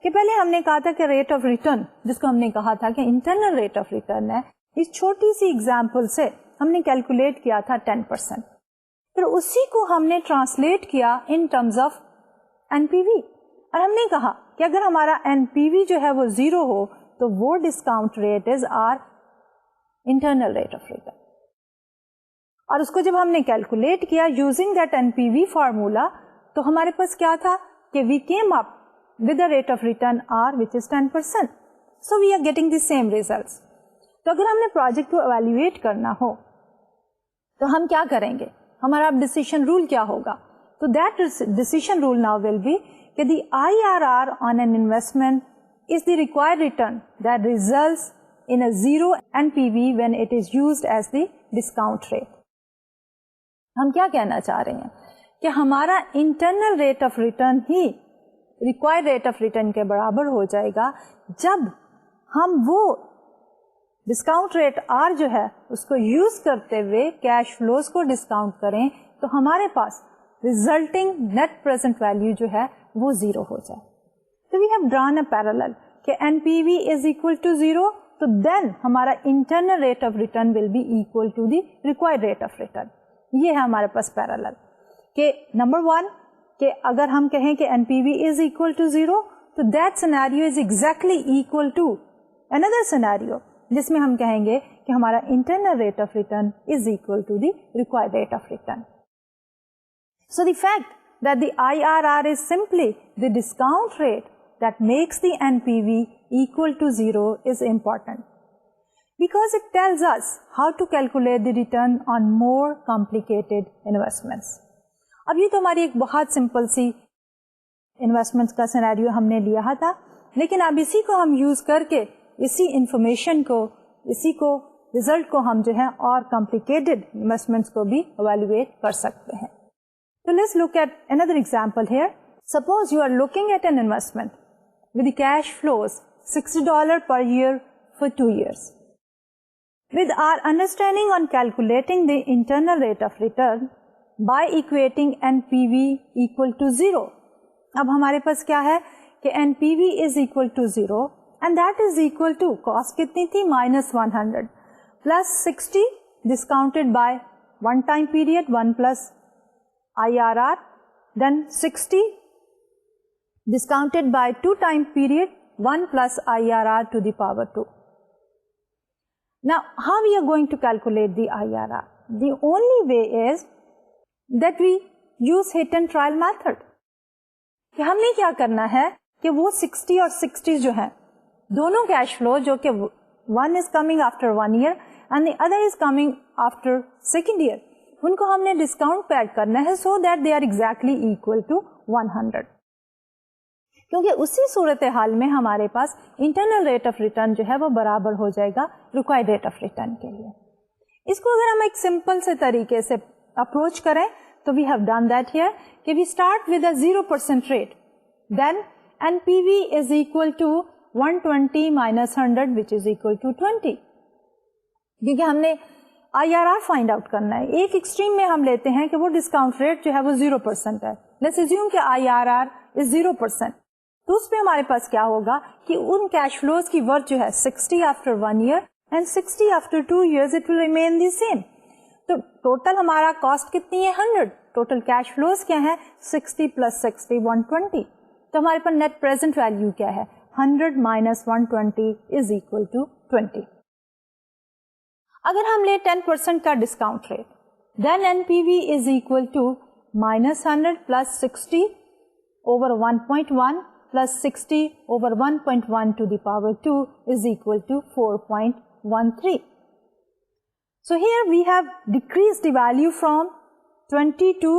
کہ پہلے ہم نے کہا تھا کہ ریٹ آف ریٹرن، جس کو ہم نے کہا تھا کہ انٹرنل ریٹ آف ریٹرن ہے، اس چھوٹی سی ایگزامپل سے ہم نے کیلکولیٹ کیا تھا 10%. پھر اسی کو ہم نے ٹرانسلیٹ کیا in terms of N P V, اور ہم نے کہا کہ اگر ہمارا این پی وی جو ہے وہ 0 ہو تو وہ discount rate is our internal rate of return. اور اس کو جب ہم نے کیلکولیٹ کیا using that N P V formula تو ہمارے پاس کیا تھا کہ we came up with a rate of return R which is 10%. So we are getting the same results. تو اگر ہم نے پروجیکٹ کو ایویلویٹ کرنا ہو تو ہم کیا کریں گے، ہمارا ڈیسیشن رول کیا ہوگا؟ تو that decision rule now will be کہ the I R R on an investment is the required return that results in a zero NPV when it is used as the discount rate. ہم کیا کہنا چاہ رہے ہیں کہ ہمارا internal rate of return he required rate of return کے برابر ہو جائے گا جب ہم وہ ڈسکاؤنٹ ریٹ آر جو ہے اس کو یوز کرتے ہوئے کیش فلوز کو ڈسکاؤنٹ کریں تو ہمارے پاس ریزلٹنگ نیٹ پریزنٹ ویلیو جو ہے وہ 0 ہو جائے. تو we have drawn a parallel کہ N P V is equal to 0 تو دین ہمارا internal rate of return will be equal to the required rate of return. یہ ہے ہمارے پاس پیرالل کہ نمبر 1 کہ اگر ہم کہیں کہ N P V is equal to 0 تو that scenario is exactly equal to another scenario جس میں ہم کہیں گے کہ ہمارا internal rate of return is equal to the required rate of return. So the fact that the I R R is simply the discount rate that makes the NPV equal to 0 is important because it tells us how to calculate the return on more complicated investments. اب یہ تو ہماری ایک بہت simple سی investments کا scenario ہم نے لیا تھا، لیکن اب اسی کو ہم یوز کر کے اسی انفارمیشن کو اسی کو ریزلٹ کو ہم جو ہے اور کمپلیکیٹڈ انویسٹمنٹس کو بھی ایویلویٹ کر سکتے ہیں. So let's look at another example here. Suppose you are looking at an investment with the cash flows $60 per year for 2 years. With our understanding on calculating the internal rate of return by equating NPV equal to 0. اب ہمارے پاس کیا ہے کہ NPV is equal to 0 and that is equal to cost کتنی تھی minus 100 plus 60 discounted by one time period 1 plus IRR, then 60 discounted by 2 time period 1 plus IRR to the power 2. Now how we are going to calculate the IRR? The only way is that we use hit and trial method. کہ ہم نے کیا کرنا ہے کہ وہ 60 اور 60 جو ہیں دونوں کیش فلو جو کہ one is coming after 1 year and the other is coming after 2nd year ان کو ہم نے ڈسکاؤنٹ پہ ایڈ کرنا ہے so that they are exactly equal to 100. کیونکہ اسی صورتحال میں ہمارے پاس انٹرنل ریٹ آف ریٹرن جو ہے وہ برابر ہو جائے گا ریکوائرڈ ریٹ آف ریٹرن کے لیے. اس کو اگر ہم ایک سمپل سے طریقے سے اپروچ کریں تو we have done that here کہ we start with a 0% rate then N P V is equal to 120 minus 100 which is equal to 20. کیونکہ ہم نے I R R find out کرنا ہے. ایک ایکسٹریم میں ہم لیتے ہیں کہ وہ ڈسکاؤنٹ ریٹ جو ہے وہ 0% ہے. لیٹس اسیوم کہ آئی آر آر از 0%. تو اس میں ہمارے پاس کیا ہوگا کہ ان کیش فلوز کی ورتھ جو ہے 60 after 1 year and 60 after 2 years it will remain the same. تو ٹوٹل ہمارا کاسٹ کتنی ہے 100. ٹوٹل کیش فلوز کیا ہے 60 plus 60 120. تو ہمارے پاس نیٹ پریزنٹ ویلو کیا ہے 100 minus 120 is equal to 20. اگر ہم لے 10% کا discount rate then NPV is equal to minus 100 plus 60 over 1.1 plus 60 over 1.1 to the power 2 is equal to 4.13. So here we have decreased the value from 20 to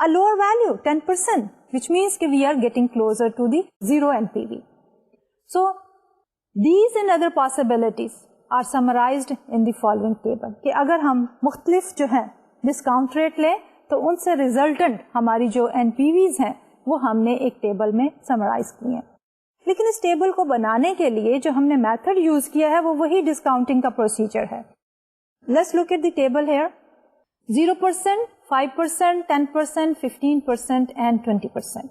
a lower value, 10%, which means that we are getting closer to the zero NPV. So, these and other possibilities are summarized in the following table. کہ اگر ہم مختلف جو ہیں discount rate لیں تو ان سے resultant ہماری جو NPVs ہیں وہ ہم نے ایک ٹیبل میں سمرائز کی ہیں. لیکن اس ٹیبل کو بنانے کے لیے جو ہم نے میتھڈ یوز کیا ہے وہ وہی ڈسکاؤنٹنگ کا پروسیجر ہے. Let's look at the table here. 0%, 5%, 10%, 15% and 20%.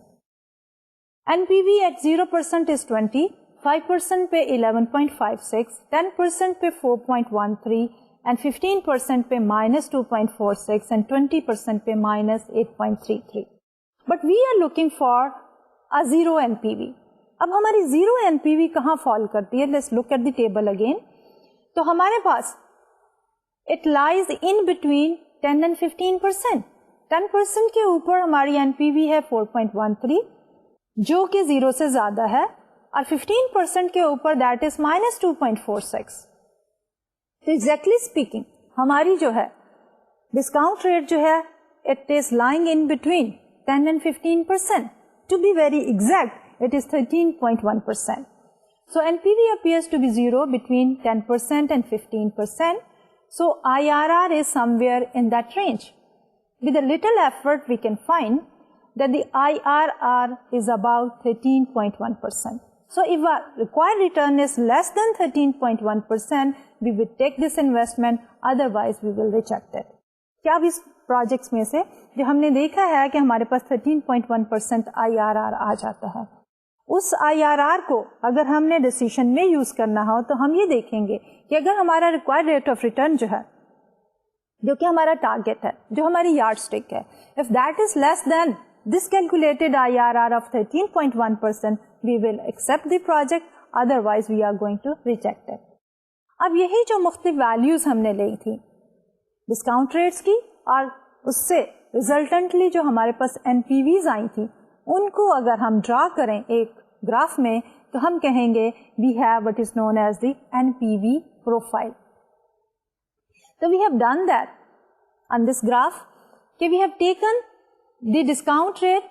NPV at 0% is 20, 5% پہ 11.56, 10% پہ 4.13 and 15% پہ -2.46 and 20% پہ -8.33. But we are looking for a zero NPV. اب ہماری زیرو NPV کہاں فال کرتی ہے؟ Let's look at the table again. تو ہمارے پاس it lies in between 10 and 15%. 10% کے اوپر ہماری NPV ہے 4.13 جو کہ زیرو سے زیادہ ہے اور 15% کے اوپر that is -2.46. تو exactly speaking ہماری جو ہے ڈسکاؤنٹ ریٹ جو ہے it is lying in between 10 and 15%. To be very exact, it is 13.1%. So NPV appears to be zero between 10% and 15%. So IRR is somewhere in that range. With a little effort, we can find that the IRR is about 13.1%. So if our required return is less than 13.1%, we will take this investment, otherwise we will reject it. کیا اب اس projects میں سے جو ہم نے دیکھا ہے کہ ہمارے پاس 13.1% IRR آ جاتا ہے، اس IRR کو اگر ہم نے ڈیسیشن میں یوز کرنا ہو تو ہم یہ دیکھیں گے کہ اگر ہمارا ریکوائرڈ ریٹ آف ریٹرن جو ہے، جو کہ ہمارا ٹارگیٹ ہے، جو ہماری یارڈ اسٹک ہے، if that is less than this calculated IRR of 13.1%, we will accept the project, otherwise we are going to reject it. اب یہی جو مختلف ویلیوز ہم نے لی تھی ڈسکاؤنٹ ریٹس کی اور اس سے ریزلٹنٹلی جو ہمارے پاس NPVs آئی تھی، ان کو اگر ہم ڈرا کریں ایک گراف میں تو ہم کہیں گے we have what is known as the NPV profile. So we have done that on this graph. Okay, we have taken the discount rate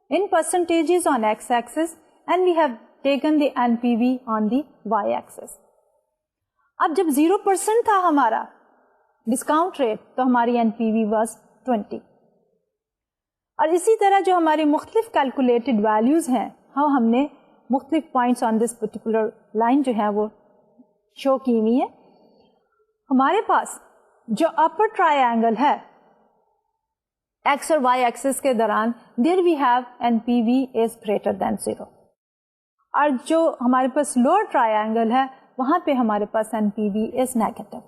in percentages on x-axis and we have taken the NPV on the y-axis. اب جب 0% تھا ہمارا discount rate تو ہماری NPV was 20. اور اسی طرح جو ہماری مختلف کیلکولیٹڈ ویلیوز ہیں ہم نے مختلف points on this particular line جو ہے وہ شو کی ہوئی ہے. ہمارے پاس جو اپر ٹرائی اینگل ہے ایکس اور وائی ایکسس کے دوران there we have NPV is greater than 0. اور جو ہمارے پاس لوور ٹرائی اینگل ہے وہاں پہ ہمارے پاس NPV از نیگیٹو.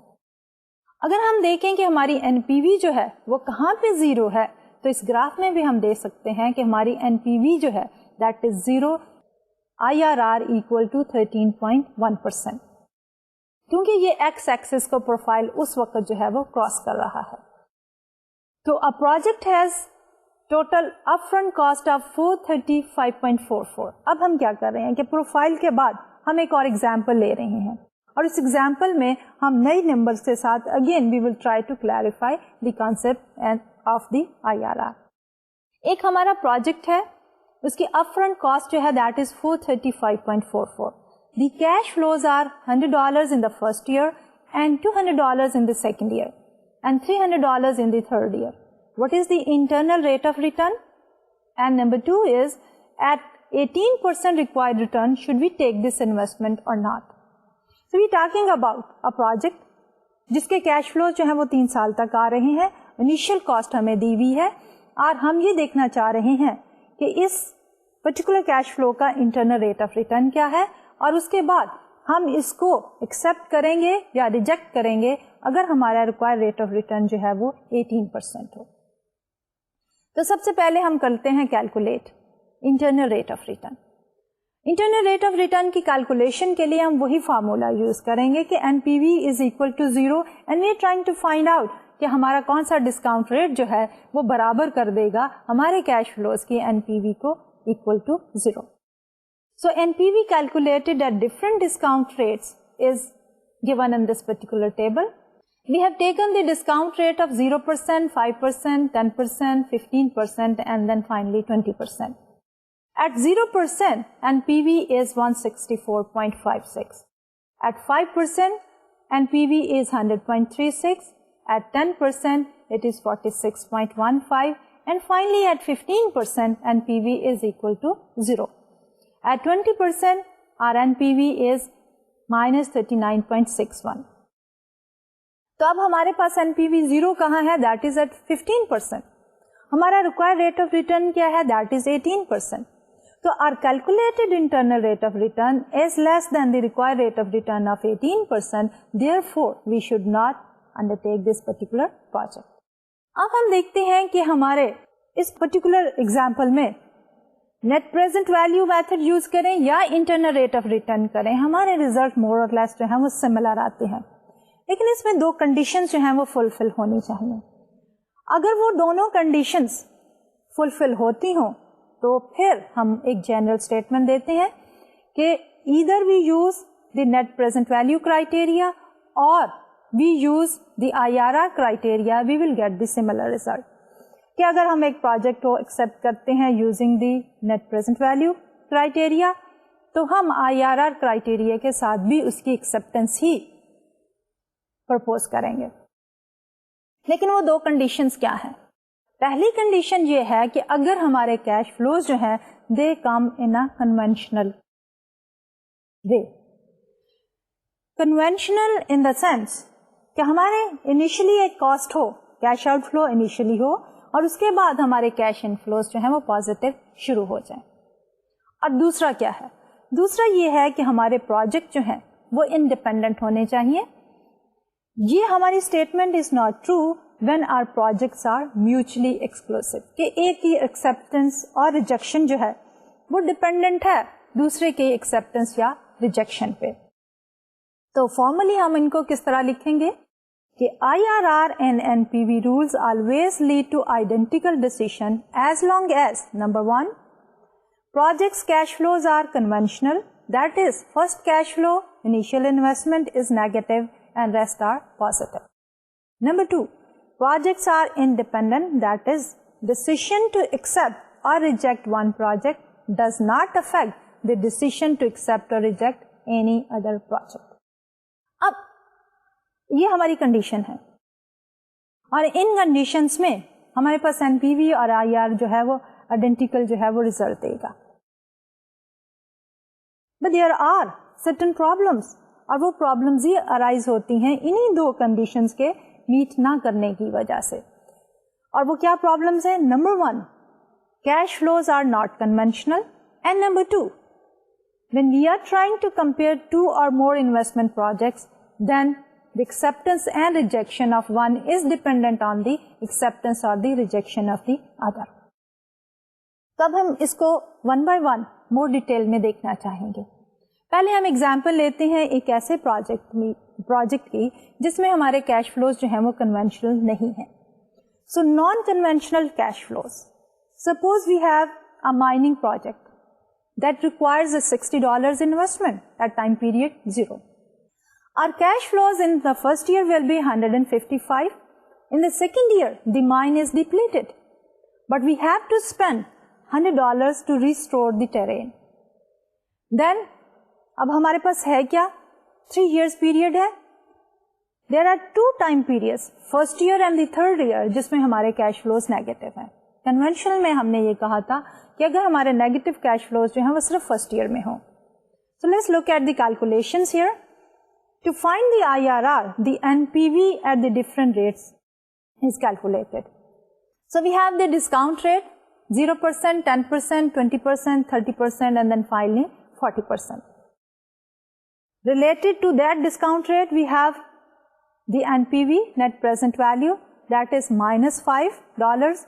اگر ہم دیکھیں کہ ہماری NPV جو ہے وہ کہاں پہ 0 ہے تو اس گراف میں بھی ہم دیکھ سکتے ہیں کہ ہماری NPV جو ہے that is 0، IRR equal to 13.1%. کیونکہ یہ ایکس ایکسس کو پروفائل اس وقت جو ہے وہ کراس کر رہا ہے. تو a project has total upfront cost of 435.44. اب ہم کیا کر رہے ہیں کہ پروفائل کے بعد ہم ایک اور ایگزامپل لے رہے ہیں اور اس ایگزامپل میں ہم نئی نمبرز کے ساتھ again we will try to clarify the concept of the IRR. ایک ہمارا پروجیکٹ ہے، اس کی اپ فرنٹ کاسٹ جو ہے that is 435.44. The cash flows are $100 in the first year and $200 in the second year and $300 in the third year. What is the internal rate of return? And number 2 is at 18% required return, should we take this investment or not? So we're talking about a project جس کے cash flow جو ہیں وہ 3 سال تک آ رہے ہیں، initial cost ہمیں دی ہوئی ہے اور ہم یہ دیکھنا چاہ رہے ہیں کہ اس پرٹیکولر کیش فلو کا انٹرنل ریٹ آف ریٹرن کیا ہے اور اس کے بعد ہم اس کو ایکسپٹ کریں گے یا ریجیکٹ کریں گے اگر ہمارا ریکوائر ریٹ آف ریٹرن جو ہے وہ 18% ہو. تو سب سے پہلے ہم کرتے ہیں calculate internal rate of return. Internal rate of return کی کیلکولیشن کے لیے ہم وہی فارمولا یوز کریں گے کہ NPV is equal to 0 and we are trying to find out کہ ہمارا کون سا ڈسکاؤنٹ ریٹ جو ہے وہ برابر کر دے گا ہمارے کیش فلوز کی NPV کو equal to 0. So NPV calculated at different discount rates is given in this particular table. We have taken the discount rate of 0%, 5%, 10%, 15%, and then finally 20%. At 0%, NPV is 164.56. At 5%, NPV is 100.36. At 10%, it is 46.15. And finally, at 15%, NPV is equal to 0. At 20%, our NPV is minus 39.61. تو اب ہمارے پاس N P وی 0 کہاں ہے؟ That is at 15%. ہمارا required rate of return کیا ہے؟ That is 18%. تو our calculated internal rate of return is less than the required rate of return of 18%. Therefore we should not undertake this particular project. اب ہم دیکھتے ہیں کہ ہمارے اس پرٹیکولر ایگزامپل میں net present value method use کریں یا انٹرنل ریٹ آف ریٹرن کریں، ہمارے ریزلٹ مور اور لیس جو ہیں وہ سملر آتے ہیں. لیکن اس میں دو کنڈیشنز جو ہیں وہ فلفل ہونی چاہیے. اگر وہ دونوں کنڈیشنز فلفل ہوتی ہوں تو پھر ہم ایک جنرل اسٹیٹمنٹ دیتے ہیں کہ either we use the net present value criteria اور we use the I R R criteria, we will get the similar result. کہ اگر ہم ایک پروجیکٹ کو ایکسیپٹ کرتے ہیں using the net present value criteria تو ہم آئی آر آر کرائٹیریا کے ساتھ بھی اس کی ایکسیپٹینس ہی پرپوز کریں گے. لیکن وہ دو کنڈیشنز کیا ہیں؟ پہلی کنڈیشن یہ ہے کہ اگر ہمارے کیش فلوز جو ہیں they come in a conventional way. Conventional in the sense کہ ہمارے انیشلی ایک کاسٹ ہو، کیش آؤٹ فلو انیشلی ہو، اور اس کے بعد ہمارے کیش ان فلوز جو ہیں وہ پازیٹیو شروع ہو جائیں. اور دوسرا کیا ہے؟ دوسرا یہ ہے کہ ہمارے پروجیکٹ جو ہیں وہ انڈیپینڈنٹ ہونے چاہیے. یہ ہماری statement is not true when our projects are mutually exclusive, کہ ایک کی ایکسیپٹینس اور ریجیکشن جو ہے وہ ڈپینڈنٹ ہے دوسرے کے ایکسیپٹینس یا ریجیکشن پہ. تو فارملی ہم ان کو کس طرح لکھیں گے کہ I R R and N P V rules always lead to identical decision as long as number 1 projects cash flows are conventional, that is first cash flow initial investment is negative and rest are positive. Number 2, projects are independent, that is decision to accept or reject one project does not affect the decision to accept or reject any other project. اب یہ ہماری condition ہے اور ان conditions میں ہمارے پاس N P V اور I R جو ہے وہ آئیڈینٹیکل جو ہے وہ ریزلٹ دے گا. But there are certain problems اور وہ پرابلمز ہی ارائز ہوتی ہیں انہی دو کنڈیشنز کے میٹ نہ کرنے کی وجہ سے. اور وہ کیا پرابلمز ہیں؟ Number 1 cash flows are not conventional, and number 2 when we are trying to compare two or more investment projects then the acceptance and rejection of one is dependent on the acceptance or the rejection of the other. تب ہم اس کو one by one more detail میں دیکھنا چاہیں گے. پہلے ہم example لیتے ہیں ایک ایسے پروجیکٹ کی جس میں ہمارے کیش فلوز جو ہیں وہ کنونشنل نہیں ہیں. So non conventional cash flows, suppose we have a mining project that requires $60 investment at time period 0. Our cash flows in the first year will be 155. In the second year, the mine is depleted. But we have to spend $100 to restore the terrain. Then, اب ہمارے پاس ہے کیا؟ 3 years period ہے. There are 2 time periods, first year and the third year, جس میں ہمارے cash flows negative ہیں. Conventional میں ہم نے یہ کہا تھا کہ اگر ہمارے negative cash flows جو ہیں وہ صرف first year میں ہوں. So let's look at the calculations here. To find the IRR, the NPV at the different rates is calculated. So we have the discount rate, 0%, 10%, 20%, 30%, and then finally 40%. Related to that discount rate, we have the NPV, net present value, that is minus $5.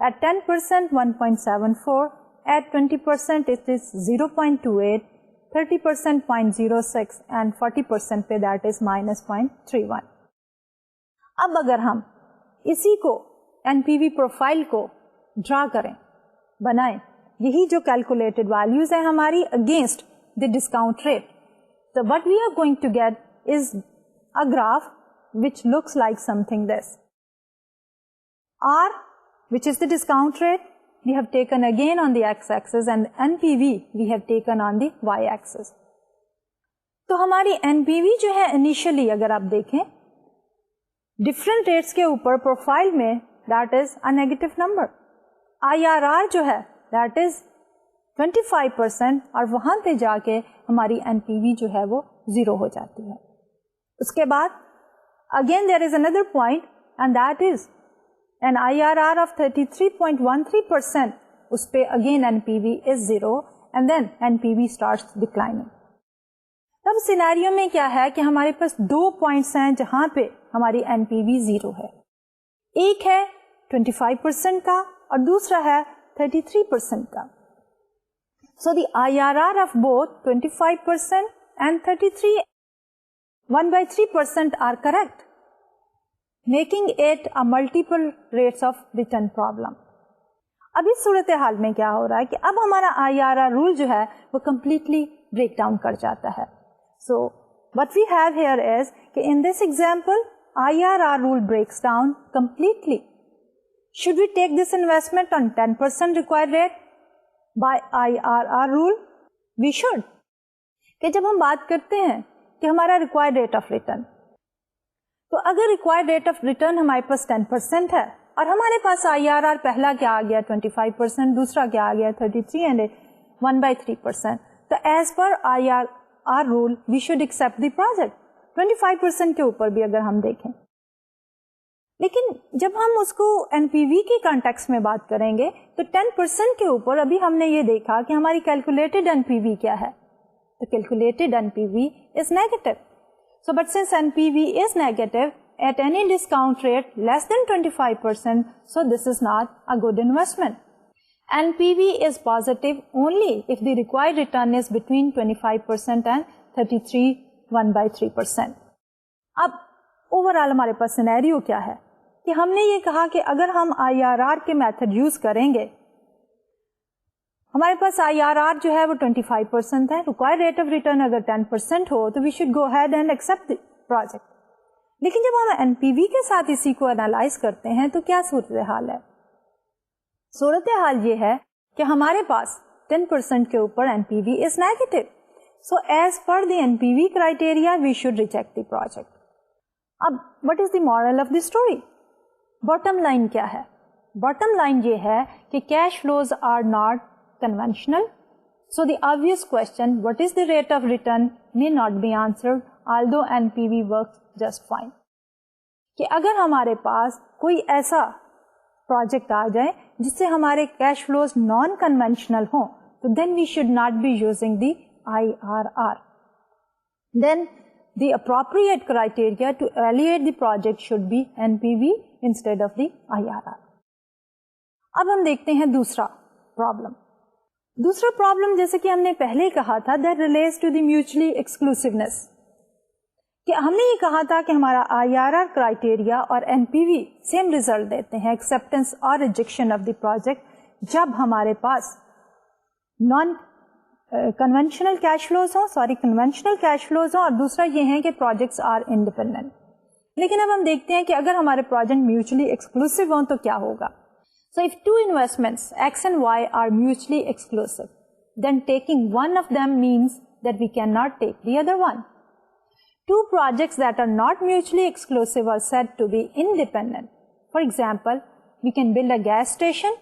At 10%, 1.74. At 20%, it is 0.28. 30% 0.06 and 40% پہ that is minus 0.31. اب اگر ہم اسی کو N P V profile کو ڈرا کریں، بنائیں، یہی جو کیلکولیٹڈ ویلیوز ہیں ہماری اگینسٹ دی ڈسکاؤنٹ ریٹ، تو what we are going to get is a graph which looks like something this. R, which is the discount rate, we have taken again on the x-axis, and NPV we have taken on the y-axis. تو ہماری NPV جو ہے initially اگر آپ دیکھیں different rates کے اوپر profile میں that is a negative number. IRR جو ہے دیٹ از 25% اور وہاں پہ جا کے ہماری NPV جو ہے وہ 0 ہو جاتی ہے. اس کے بعد again there is another point and that is an IRR of 33.13%. اس پہ again NPV is 0 and then NPV starts declining. تب سینیریو میں کیا ہے کہ ہمارے پاس 2 پوائنٹس ہیں جہاں پہ ہماری NPV 0 ہے. ایک ہے 25% کا اور دوسرا ہے 33% کا. So the IRR of both 25% and 1/3% are correct, making it a multiple rates of return problem. اب اس صورتحال میں کیا ہو رہا ہے کہ اب ہمارا IRR رول جو ہے وہ کمپلیٹلی بریک ڈاؤن کر جاتا ہے. So what we have here is کہ in this example IRR rule breaks down completely. Should we take this investment on 10% required rate by IRR rule? We should. کہ جب ہم بات کرتے ہیں کہ ہمارا required rate of return, تو اگر required rate of return ہمارے پاس 10% ہے اور ہمارے پاس IRR پہلا کیا آ گیا 25%, دوسرا کیا آ گیا 33 and 1/3%, تو as per IRR rule we should accept the project 25% کے اوپر بھی اگر ہم دیکھیں. لیکن جب ہم اس کو NPV کے کانٹیکس میں بات کریں گے تو 10% کے اوپر ابھی ہم نے یہ دیکھا کہ ہماری کیلکولیٹڈ NPV کیا ہے. تو calculated NPV is negative. So but since NPV is negative at any discount rate less than 25%, so this is not a good investment. NPV is positive only if the required return is between 25% and 33 1/3%. اب overall ہمارے پاس scenario کیا ہے کہ ہم نے یہ کہا کہ اگر ہم IRR کے میتھڈ یوز کریں گے ہمارے پاس IRR جو ہے وہ 25% ہے, ریکوائرڈ ریٹ آف ریٹرن اگر 10% ہو تو we should go ahead and accept the project. لیکن جب ہم NPV کے ساتھ اسی کو انالائز کرتے ہیں تو کیا صورتحال ہے؟ صورتحال یہ ہے کہ ہمارے پاس 10% کے اوپر NPV is negative. So as per the NPV criteria we should reject the project. اب what is the moral of the story? Bottom line کیا ہے؟ Bottom line یہ ہے کہ cash flows are not conventional. So the obvious question, what is the rate of return, may not be answered, although NPV works just fine. کہ اگر ہمارے پاس کوئی ایسا پروجیکٹ آ جائے جس سے ہمارے کیش فلوز نان کنونشنل ہوں تو then we should not be using the IRR. Then the appropriate criteria to evaluate the project should be NPV instead of the IRR. اب ہم دیکھتے ہیں دوسرا پرابلم جیسے کہ ہم نے پہلے کہا تھا that relates to the mutually exclusiveness. کہ ہم نے یہ کہا تھا کہ ہمارا IRR کرائٹیریا اور NPV سیم ریزلٹ دیتے ہیں ایکسپٹینس اور ریجیکشن آف دی پروجیکٹ جب ہمارے پاس نان کنونشنل کیش فلوز ہوں اور دوسرا یہ ہے کہ پروجیکٹس آر انڈیپینڈنٹ. لیکن اب ہم دیکھتے ہیں کہ اگر ہمارے پروجیکٹ میوچلی ایکسکلوسیو ہوں تو کیا ہوگا. So if two investments X and Y are mutually exclusive then taking one of them means that we cannot take the other one. Two projects that are not mutually exclusive are said to be independent. For example, we can build a gas station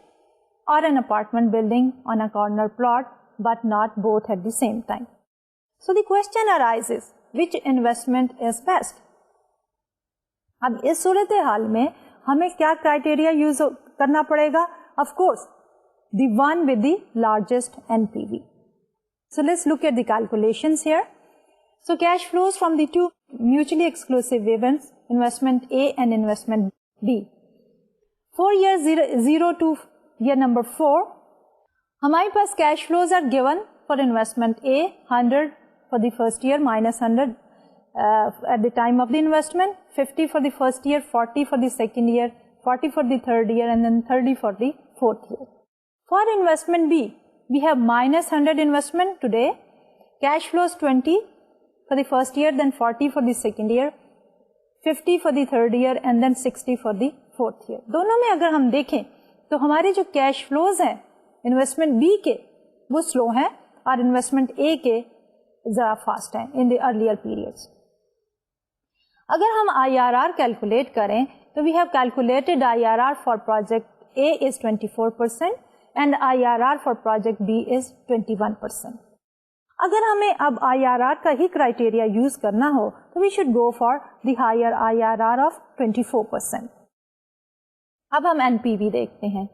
or an apartment building on a corner plot, but not both at the same time. So the question arises, which investment is best? اب اس صورتحال میں ہمیں کیا criteria use کرنا پڑے گا؟ Of course, the one with the largest NPV. So let's look at the calculations here. So cash flows from the two mutually exclusive events, investment A and investment B. For year 0 to year number 4, ہمارے پاس cash flows are given for investment A, 100 for the first year minus 100 at the time of the investment, 50 for the first year, 40 for the second year, 40 for the third year, and then 30 for the fourth year. For investment B, we have minus 100 investment today, cash flows 20 for the first year, then 40 for the second year, 50 for the third year and then 60 for the fourth year. دونوں میں اگر ہم دیکھیں تو ہمارے جو cash flows ہیں investment be کے وہ سلو ہیں اور انویسٹمنٹ اے کے ذرا فاسٹ ہیں ان دی ارلیئر پیریڈس. اگر ہم آئی آر آر کیلکولیٹ کریں تو we have calculated I R R for project A is 24% and I R R for project B is 21%. اگر ہمیں اب آئی آر آر کا ہی کرائٹیریا یوز کرنا ہو تو we should go for the higher I R R of 24%. اب ہم N P V دیکھتے ہیں.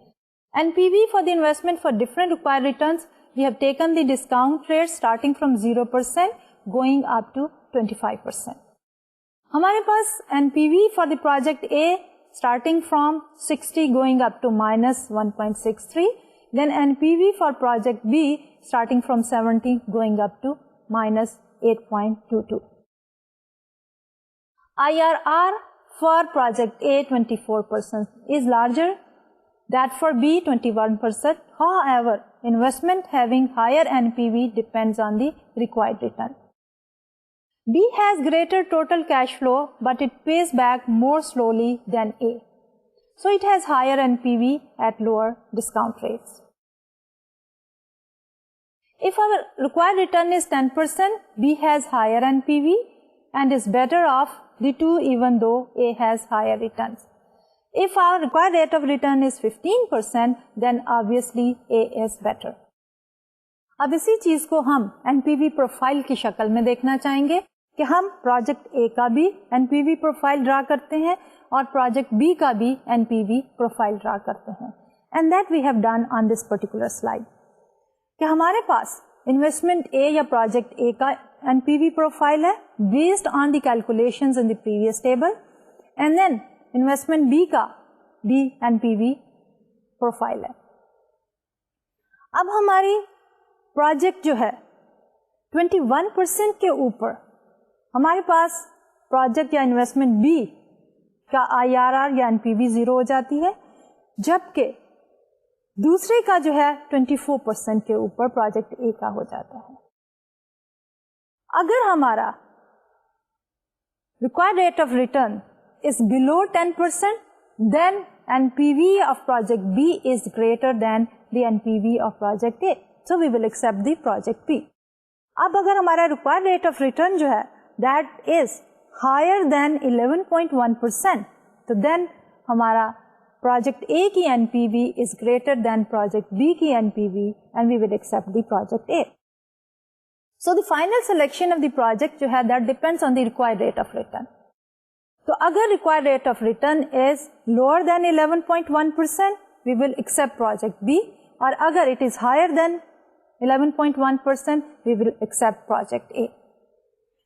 N P V for the investment for different required returns we have taken the discount rate starting from 0% going up to 25%. ہمارے پاس N P V for the project A starting from 60 going up to -1.63. Then NPV for project B starting from 70 going up to -8.22. IRR for project A 24% is larger, that for B 21%. However, investment having higher NPV depends on the required return. B has greater total cash flow, but it pays back more slowly than A. So it has higher NPV at lower discount rates. If our required return is 10%, B has higher NPV and is better off the two even though A has higher returns. If our required rate of return is 15%, then obviously A is better. اب اسی چیز کو ہم N P V profile کی شکل میں دیکھنا چاہیں گے کہ ہم پروجیکٹ اے کا بھی N P V profile draw کرتے ہیں اور پروجیکٹ بی کا بھی N P V profile draw کرتے ہیں. And that we have done on this particular slide کہ ہمارے پاس انویسٹمنٹ اے یا پروجیکٹ اے کا این پی وی پروفائل ہے based on the calculations in the previous table and then investment B کا بھی این پی وی پروفائل ہے. اب ہماری پروجیکٹ جو ہے 21% کے اوپر ہمارے پاس پروجیکٹ یا انویسٹمنٹ بی کا آئی آر آر یا این پی وی 0 ہو جاتی ہے جبکہ دوسرے کا جو ہے 24% کے اوپر پروجیکٹ اے کا ہو جاتا ہے. اگر ہمارا required rate of return is below 10%, then NPV of project B is greater than the NPV of project A. So we will accept the project B. اب اگر ہمارا required rate of return جو ہے that is higher than 11.1%, تو then ہمارا project A کی NPV is greater than project B کی NPV and we will accept the project A. So the final selection of the project جو ہے that depends on the required rate of return. تو اگر required rate of return is lower than 11.1%, we will accept project B, اور اگر it is higher than 11.1%, we will accept project A.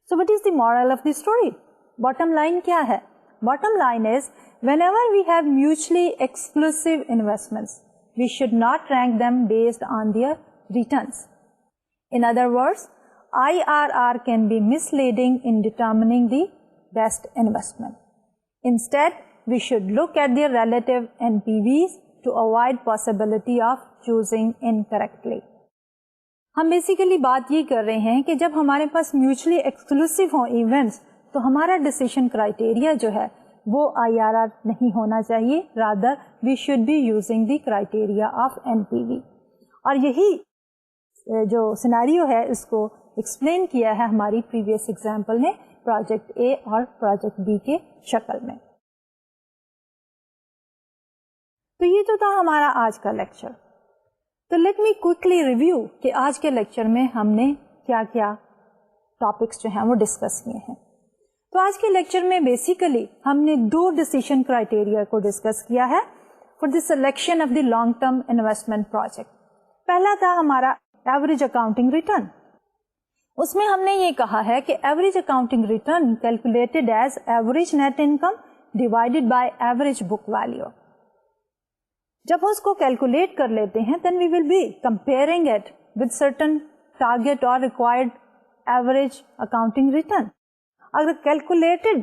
So what is the moral of the story? Bottom line کیا ہے؟ Bottom line is, whenever we have mutually exclusive investments, we should not rank them based on their returns. In other words, IRR can be misleading in determining the best investment. Instead, we should look at their relative NPVs to avoid possibility of choosing incorrectly. ہم basically بات یہ کر رہے ہیں کہ جب ہمارے پاس mutually exclusive ہوں ایونٹس تو ہمارا ڈیسیشن کرائٹیریا جو ہے وہ آئی آر آر نہیں ہونا چاہیے, rather we should be using the criteria of N P V. اور یہی جو سیناریو ہے اس کو ایکسپلین کیا ہے ہماری پریویس ایگزامپل نے پروجیکٹ اے اور پروجیکٹ بی کے شکل میں. تو یہ تو تھا ہمارا آج کا لیکچر. تو لیٹ می کوئکلی ریویو کہ آج کے لیکچر میں ہم نے کیا کیا ٹاپکس جو ہیں وہ ڈسکس کیے ہیں. تو آج کے لیکچر میں بیسیکلی ہم نے 2 ڈیسیشن کرائٹیریا کو ڈسکس کیا ہے for the selection of the long term investment project. پہلا تھا ہمارا ایوریج اکاؤنٹنگ ریٹرن. اس میں ہم نے یہ کہا ہے کہ average accounting return calculated as average net income divided by average book value. جب ہم اس کو کیلکولیٹ کر لیتے ہیں then we will be comparing it with certain target or required average accounting return. اگر calculated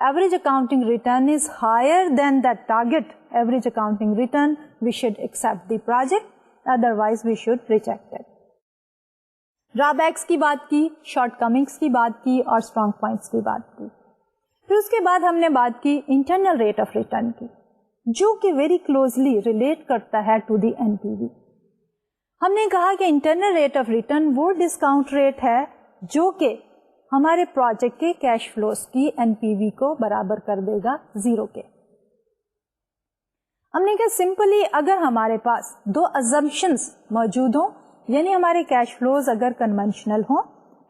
average accounting return is higher than that target average accounting return, we should accept the project, otherwise we should reject it. Drawbacks کی بات کی, short comings کی بات کی اور strong points کی بات کی. پھر اس کے بعد ہم نے بات کی انٹرنل ریٹ آف ریٹرن کی، جو کہ ویری کلوزلی ریلیٹ کرتا ہے ٹو دی این پی وی. ہم نے کہا کہ انٹرنل ریٹ آف ریٹرن وہ ڈسکاؤنٹ ریٹ ہے جو کہ ہمارے پروجیکٹ کے کیش فلوز کی این پی وی کو برابر کر دے گا 0 کے. ہم نے کہا سمپلی اگر ہمارے پاس 2 assumptions موجود ہوں، یعنی ہمارے کیش فلوز اگر کنونشنل ہوں،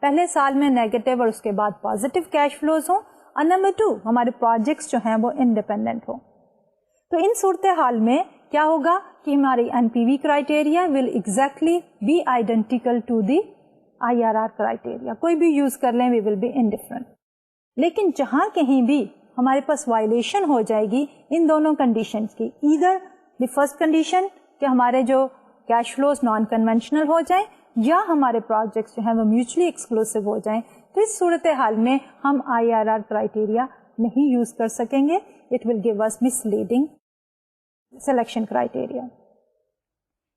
پہلے سال میں نیگیٹو اور اس کے بعد پازیٹیو کیش فلوز ہوں، اور نمبر 2 ہمارے پروجیکٹس جو ہیں وہ انڈیپینڈنٹ ہوں، تو ان صورتحال میں کیا ہوگا کہ ہماری N P V criteria will exactly be identical to the I R R criteria. کوئی بھی یوز کر لیں وی ول بی انڈیفرنٹ. لیکن جہاں کہیں بھی ہمارے پاس وائلیشن ہو جائے گی ان دونوں کنڈیشنز کی، ایدر دی فرسٹ کنڈیشن کہ ہمارے جو کیش فلوز نان کنونشنل ہو جائیں یا ہمارے پروجیکٹس جو ہیں وہ میوچلی ایکسکلوسیو ہو جائیں، تو اس صورتحال میں ہم آئی آر آر کرائٹیریا نہیں یوز کر سکیں گے. It will give us misleading selection criteria.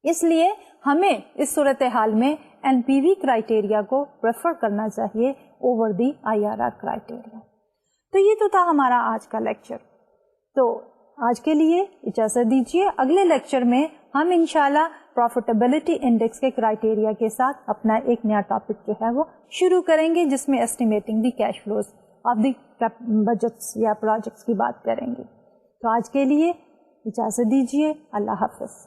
اس لیے ہمیں اس صورتحال میں این پی وی کرائٹیریا کو پریفر کرنا چاہیے over the I R R criteria. تو یہ تو تھا ہمارا آج کا لیکچر. تو آج کے لیے اجازت دیجیے، اگلے لیکچر میں ہم انشاءاللہ پروفیٹیبلٹی انڈیکس کے کرائٹیریا کے ساتھ اپنا ایک نیا ٹاپک جو ہے وہ شروع کریں گے، جس میں estimating the cash flows of the budgets یا پروجیکٹس کی بات کریں گے. تو آج کے لیے اجازت دیجیے، اللہ حافظ.